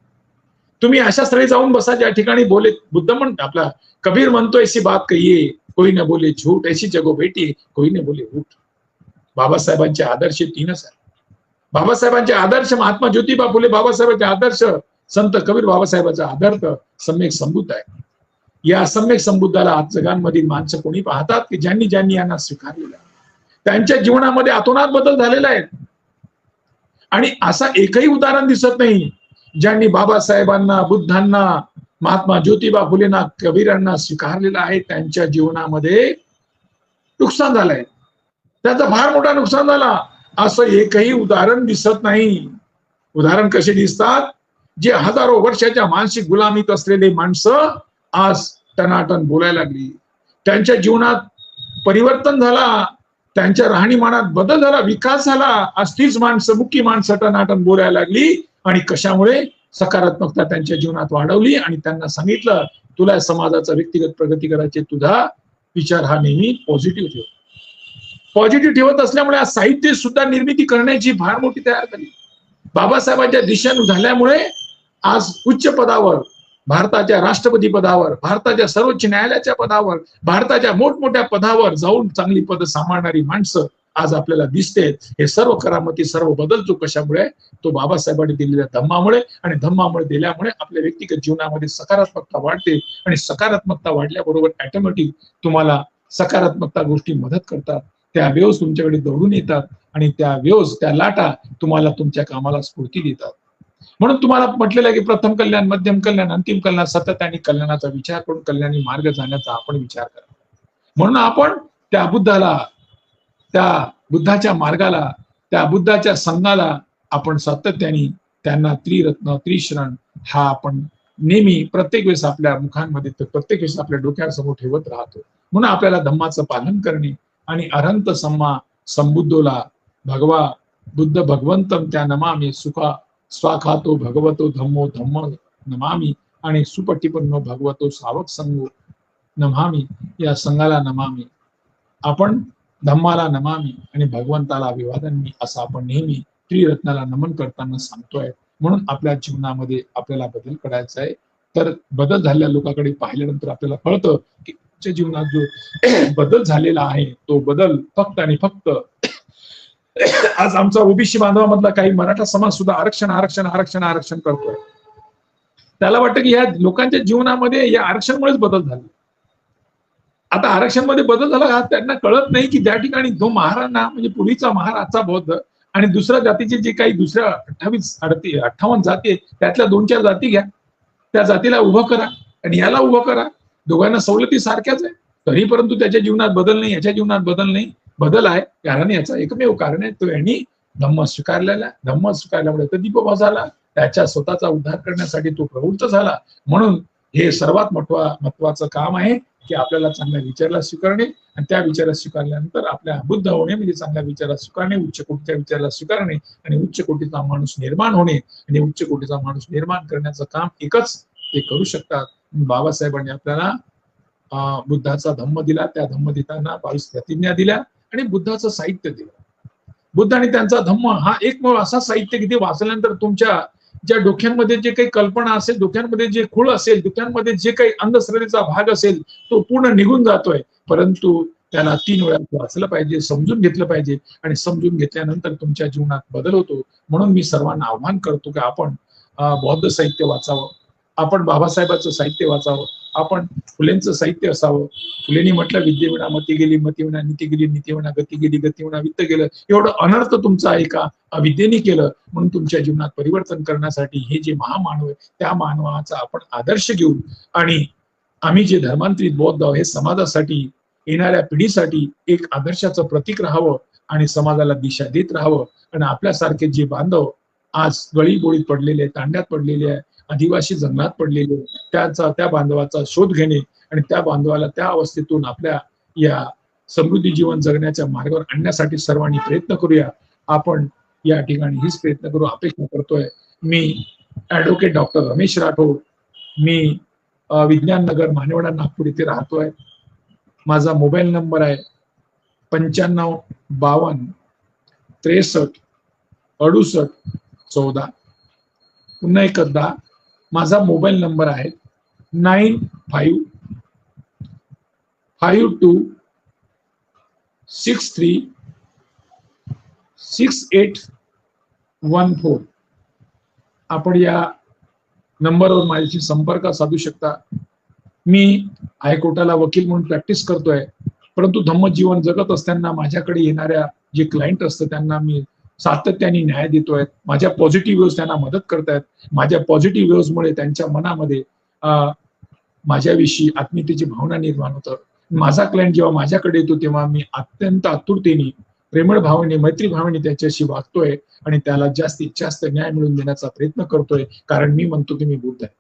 तुम्ही अशा स्थळी जाऊन बसा ज्या ठिकाणी बोले, बुद्ध म्हणतो, आपला कबीर म्हणतो, ऐसी बात कहिए कोई न बोले झूठ, ऐसी जगो बेटी कोई न बोले उठ. बाबासाहेबांचे आदर्श तीनच आहे. बाबासाहेबांचे आदर्श महात्मा ज्योतिबा फुले, बाबासाहेबांचे आदर्श संत कबीर, बाबासाहेबांचा आदर्श सम्यक संबुद्ध आहे. या सम्यक संबुद्धाला आज जगांमधील माणसं कोणी पाहतात की ज्यांनी ज्यांनी यांना स्वीकारलेलं आहे, त्यांच्या जीवनामध्ये अतोनात बदल झालेला आहे. आणि असा एकही उदाहरण दिसत नाही ज्यांनी बाबासाहेबांना, बुद्धांना, महात्मा ज्योतिबा फुलेंना, कबीरांना स्वीकारलेलं आहे, त्यांच्या जीवनामध्ये नुकसान झालंय, त्याचं फार मोठा नुकसान झाला. असं एकही उदाहरण दिसत नाही. उदाहरण कसे दिसतात, जे हजारो वर्षाच्या मानसिक गुलामीत असलेले माणसं आज टनाटन बोलायला लागली, त्यांच्या जीवनात परिवर्तन झाला, त्यांच्या राहणीमानात बदल झाला, विकास झाला. आज तीच माणसं, मुख्य माणसं टनाटन बोलायला लागली. आणि कशामुळे? सकारात्मकता त्यांच्या जीवनात वाढवली आणि त्यांना सांगितलं, तुला समाजाचा व्यक्तिगत प्रगती करायची, तुझा विचार हा नेहमी पॉझिटिव्ह ठेव. पॉझिटिव्ह ठेवत असल्यामुळे आज साहित्य सुद्धा निर्मिती करण्याची फार मोठी तयार झाली. बाबासाहेबांच्या दिशेने झाल्यामुळे आज उच्च पदावर, भारताच्या राष्ट्रपती पदावर, भारताच्या सर्वोच्च न्यायालयाच्या पदावर, भारताच्या मोठमोठ्या पदावर जाऊन चांगली पद सांभाळणारी माणसं आज आपल्याला दिसते. हे सर्व करामती, सर्व बदल जो कशामुळे? तो बाबासाहेबांनी दिलेल्या धम्मामुळे, आणि धम्मामुळे दिल्यामुळे आपल्या व्यक्तिगत जीवनामध्ये सकारात्मकता वाढते. आणि सकारात्मकता वाढल्याबरोबर ऑटोमॅटिक तुम्हाला सकारात्मकता गोष्टी मदत करतात. त्या वेव्स तुमच्याकडे दौडून येतात आणि त्या वेव्स, त्या लाटा तुम्हाला तुमच्या कामाला स्फूर्ती देतात. म्हणून तुम्हाला म्हटलेलं आहे की प्रथम कल्याण, मध्यम कल्याण, अंतिम कल्याण, सतत आणि कल्याणाचा विचार करून कल्याणी मार्ग जाण्याचा आपण विचार करा. म्हणून आपण त्या बुद्धाला, त्या बुद्धाच्या मार्गाला, त्या बुद्धाच्या संघाला आपण सातत्याने त्यांना त्रिरत्न, त्रिशरण हा आपण नेहमी प्रत्येक वेळेस आपल्या मुखांमध्ये, तर प्रत्येक वेळेस आपल्या डोक्यासमोर ठेवत राहतो. म्हणून आपल्याला धम्माचं पालन करणे आणि अरहंत सम्मा संबुद्धोला भगवा बुद्ध भगवंतम त्या नमामि सुखा स्वाखातो भगवतो धम्मो धम्म नमामि आणि सुपटिपन्नो भगवतो सावक संगो नमामि, या संघाला नमामि, आपण धम्माला नमामि आणि भगवंताला अभिवादन मी, असं आपण नेहमी त्रिरत्नाला नमन करताना सांगतोय. म्हणून आपल्या जीवनामध्ये आपल्याला बदल करायचा आहे. तर बदल झालेल्या लोकांकडे पाहिल्यानंतर आपल्याला कळतं की तुमच्या जीवनात जो बदल झालेला आहे तो बदल फक्त आणि फक्त आज आमचा ओबीसी बांधवामधला काही मराठा समाज सुद्धा आरक्षण आरक्षण आरक्षण आरक्षण करतोय. त्याला वाटतं की या लोकांच्या जीवनामध्ये या आरक्षणामुळेच बदल झाले. आता आरक्षण मध्ये बदल झाला, त्यांना कळत नाही की त्या ठिकाणी जो महाराणा म्हणजे पूर्वीचा महाराजचा बौद्ध आणि दुसऱ्या जातीचे जे काही दुसऱ्या 58 जाती आहेत, त्यातल्या 2-4 जाती घ्या, त्या जातीला उभं करा आणि याला उभं करा, दोघांना सवलती सारख्याच आहे, तरी परंतु त्याच्या जीवनात बदल नाही, याच्या जीवनात बदल नाही. बदल आहे कारण याचा एकमेव कारण आहे, तो यांनी धम्म स्वीकारलेला. धम्म स्वीकारल्यामुळे तो दीपभाव झाला, त्याच्या स्वतःचा उद्धार करण्यासाठी तो प्रवृत्त झाला. म्हणून हे सर्वात महत्वाचं काम आहे की आपल्याला चांगल्या विचाराला स्वीकारणे आणि त्या विचाराला स्वीकारल्यानंतर आपल्या बुद्ध होणे म्हणजे चांगल्या विचाराला स्वीकारणे, उच्च कोटीच्या विचाराला स्वीकारणे आणि उच्च कोटीचा माणूस निर्माण होणे आणि उच्च कोटीचा माणूस निर्माण करण्याचं काम एकच ते करू शकतात. बाबासाहेबांनी आपल्याला बुद्धाचा धम्म दिला, त्या धम्म देताना 22 प्रतिज्ञा दिल्या आणि बुद्धाचं साहित्य दिलं. बुद्ध आणि त्यांचा धम्म हा एक असा साहित्य की ते वाचल्यानंतर तुमच्या ज्या डोक्यांमध्ये जे काही कल्पना असेल, डोक्यांमध्ये जे खूळ असेल, डोक्यांमध्ये जे काही अंधश्रद्धेचा भाग असेल तो पूर्ण निघून जातोय. परंतु त्याला 3 वेळा वाचलं पाहिजे, समजून घेतलं पाहिजे आणि समजून घेतल्यानंतर तुमच्या जीवनात बदल होतो. म्हणून मी सर्वांना आव्हान करतो की आपण बौद्ध साहित्य वाचावं, आपण बाबासाहेबांचं साहित्य वाचावं, आपण फुलेंचं साहित्य असावं. फुलेंनी म्हटलं विद्येविना मती गेली, मतीविना नीती गेली, नीतीविना गती गेली, गतीविना वित्त गेलं. एवढं अनर्थ तुमचा आहे का अविद्येने केलं. म्हणून तुमच्या जीवनात परिवर्तन करण्यासाठी हे जे महामानव आहे त्या मानवाचा आपण आदर्श घेऊ आणि आम्ही जे धर्मांतरित बौद्ध हे समाजासाठी येणाऱ्या पिढीसाठी एक आदर्शाचं प्रतीक राहावं आणि समाजाला दिशा देत राहावं. आणि आपल्यासारखे जे बांधव आज गळीबोळीत पडलेले, तांड्यात पडलेले आहे, आदिवासी जंगलात पडलेले, त्या बांधवाचा शोध घेणे आणि त्या बांधवाला त्या अवस्थेतून आपल्या या समृद्धी जीवन जगण्याच्या मार्गावर आणण्यासाठी सर्वांनी प्रयत्न करूया. आपण या ठिकाणी हीच प्रयत्न करू अपेक्षा करतोय. मी ऍडव्होकेट डॉक्टर रमेश राठोड, मी विज्ञान नगर मानेवाडा नागपूर इथे राहतोय. माझा मोबाईल नंबर आहे 95 52 63 68 14. पुन्हा एकदा माझा मोबाईल नंबर आहे 95 52 63 6814. आपण या नंबरवर माझ्याशी संपर्क साधू शकता. मी हायकोर्टाला वकील म्हणून प्रॅक्टिस करतोय, परंतु धम्मजीवन जगत असताना माझ्याकडे येणाऱ्या जे क्लायंट असतं त्यांना मी सातत्याने न्याय देतोय. माझ्या पॉझिटिव्ह व्ह्यूज त्यांना मदत करतायत. माझ्या पॉझिटिव्ह व्ह्यूजमुळे त्यांच्या मनामध्ये माझ्याविषयी आत्मीयतेची भावना निर्माण होतं. माझा क्लायंट जेव्हा माझ्याकडे येतो तेव्हा मी अत्यंत आतुरतेने, प्रेमळ भावने, मैत्री भावने त्याच्याशी वागतोय आणि त्याला जास्तीत जास्त न्याय मिळवून देण्याचा प्रयत्न करतोय. कारण मी म्हणतो की मी बुद्ध आहे.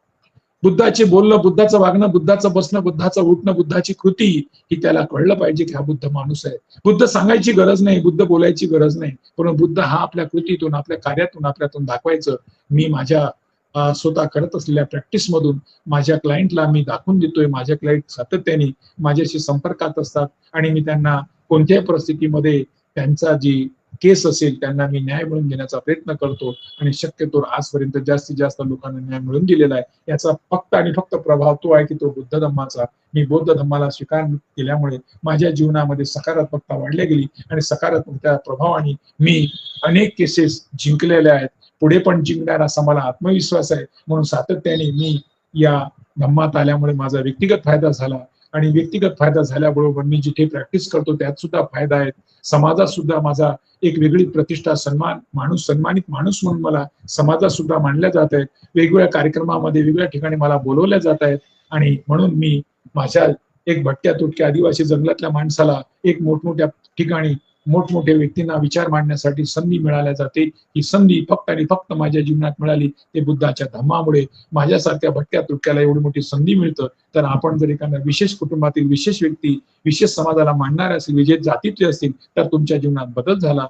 बुद्धाचे बोलणं, बुद्धाचं वागणं, बुद्धाचं बसणं, बुद्धाचं उठणं, बुद्धाची कृती ही त्याला कळलं पाहिजे की हा बुद्ध माणूस आहे. बुद्ध सांगायची गरज नाही, बुद्ध बोलायची गरज नाही, पण बुद्ध हा आपल्या कृतीतून, आपल्या कार्यातून, आपल्यातून दाखवायचं. मी माझ्या स्वतः करत असलेल्या प्रॅक्टिस मधून माझ्या क्लायंटला मी दाखवून देतोय. माझ्या क्लायंट सातत्याने माझ्याशी संपर्कात असतात आणि मी त्यांना कोणत्याही परिस्थितीमध्ये त्यांचा जी केस असेल त्यांना मी न्याय मिळवून देण्याचा प्रयत्न करतो आणि शक्यतो आजपर्यंत जास्तीत जास्त लोकांना न्याय मिळवून दिलेला आहे. याचा फक्त आणि फक्त प्रभाव तो आहे की तो बुद्ध धम्माचा. मी बौद्ध धम्माला स्वीकार केल्यामुळे माझ्या जीवनामध्ये सकारात्मकता वाढली गेली आणि सकारात्मकता प्रभावाने मी अनेक केसेस जिंकलेल्या आहेत, पुढे पण जिंकणार असा मला आत्मविश्वास आहे. म्हणून सातत्याने मी या धम्मात आल्यामुळे माझा व्यक्तिगत फायदा झाला आणि व्यक्तिगत फायदा झाल्याबरोबर मी जिथे प्रॅक्टिस करतो त्यात सुद्धा फायदा आहे. समाजात सुद्धा माझा एक वेगळी प्रतिष्ठा, सन्मान, माणूस, सन्मानित माणूस म्हणून मला समाजात सुद्धा मानल्या जात आहेत. वेगवेगळ्या कार्यक्रमामध्ये वेगवेगळ्या ठिकाणी मला बोलवल्या जात आहेत आणि म्हणून मी माझ्या एक भटक्या तुटक्या आदिवासी जंगलातल्या माणसाला एक मोठमोठ्या ठिकाणी मोठमोठ्या व्यक्तींना विचार मांडण्यासाठी संधी मिळाल्या जाते. ही संधी फक्त आणि फक्त माझ्या जीवनात मिळाली ते बुद्धाच्या धम्मामुळे. माझ्यासारख्या भटक्या तुटक्याला एवढी मोठी संधी मिळतं, तर आपण जर एखाद्या विशेष कुटुंबातील विशेष व्यक्ती, विशेष समाजाला मांडणारे असेल, विशेष जातीतले असतील, तर तुमच्या जीवनात बदल झाला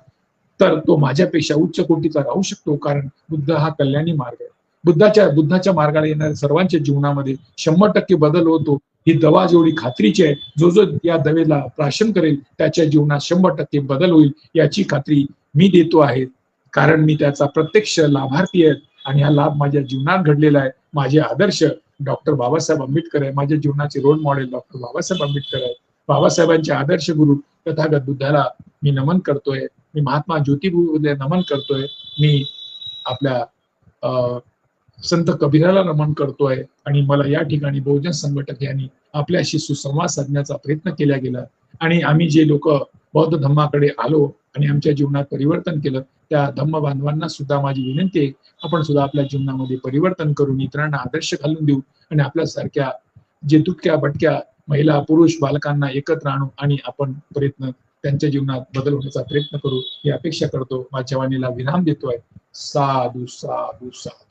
तर तो माझ्यापेक्षा उच्च कोटीचा राहू शकतो. कारण बुद्ध हा कल्याणी मार्ग आहे. बुद्धाच्या मार्गाला येणाऱ्या सर्वांच्या जीवनामध्ये 100% बदल होतो. ही दवा जेवढी खात्रीची आहे, जो जो या दवेला प्राशन करेल त्याच्या जीवनात 100% बदल होईल याची खात्री मी देतो आहे. कारण मी त्याचा प्रत्यक्ष लाभार्थी आहे आणि हा लाभ माझ्या जीवनात घडलेला आहे. माझे आदर्श डॉक्टर बाबासाहेब आंबेडकर आहे. माझ्या जीवनाचे role model doctor Babasaheb Ambedkar आहे. बाबासाहेबांचे आदर्श गुरु तथागत बुद्धाला मी नमन करतोय. मी महात्मा ज्योतिबूला नमन करतोय. मी आपल्या संत कबीराला नमन करतोय आणि मला या ठिकाणी बहुजन संघटक यांनी आपल्याशी सुसंवाद साधण्याचा प्रयत्न केला गेला आणि आम्ही जे लोक बौद्ध धम्माकडे आलो आणि आमच्या जीवनात परिवर्तन केलं त्या धम्म बांधवांना सुद्धा माझी विनंती आहे, आपण सुद्धा आपल्या जीवनामध्ये परिवर्तन करून इतरांना आदर्श घालून देऊ आणि आपल्यासारख्या जे तुटक्या भटक्या महिला, पुरुष, बालकांना एकत्र आणू आणि आपण प्रयत्न त्यांच्या जीवनात बदल होण्याचा प्रयत्न करू ही अपेक्षा करतो. माझ्या वाणीला विराम देतोय. साधू साधू साधू.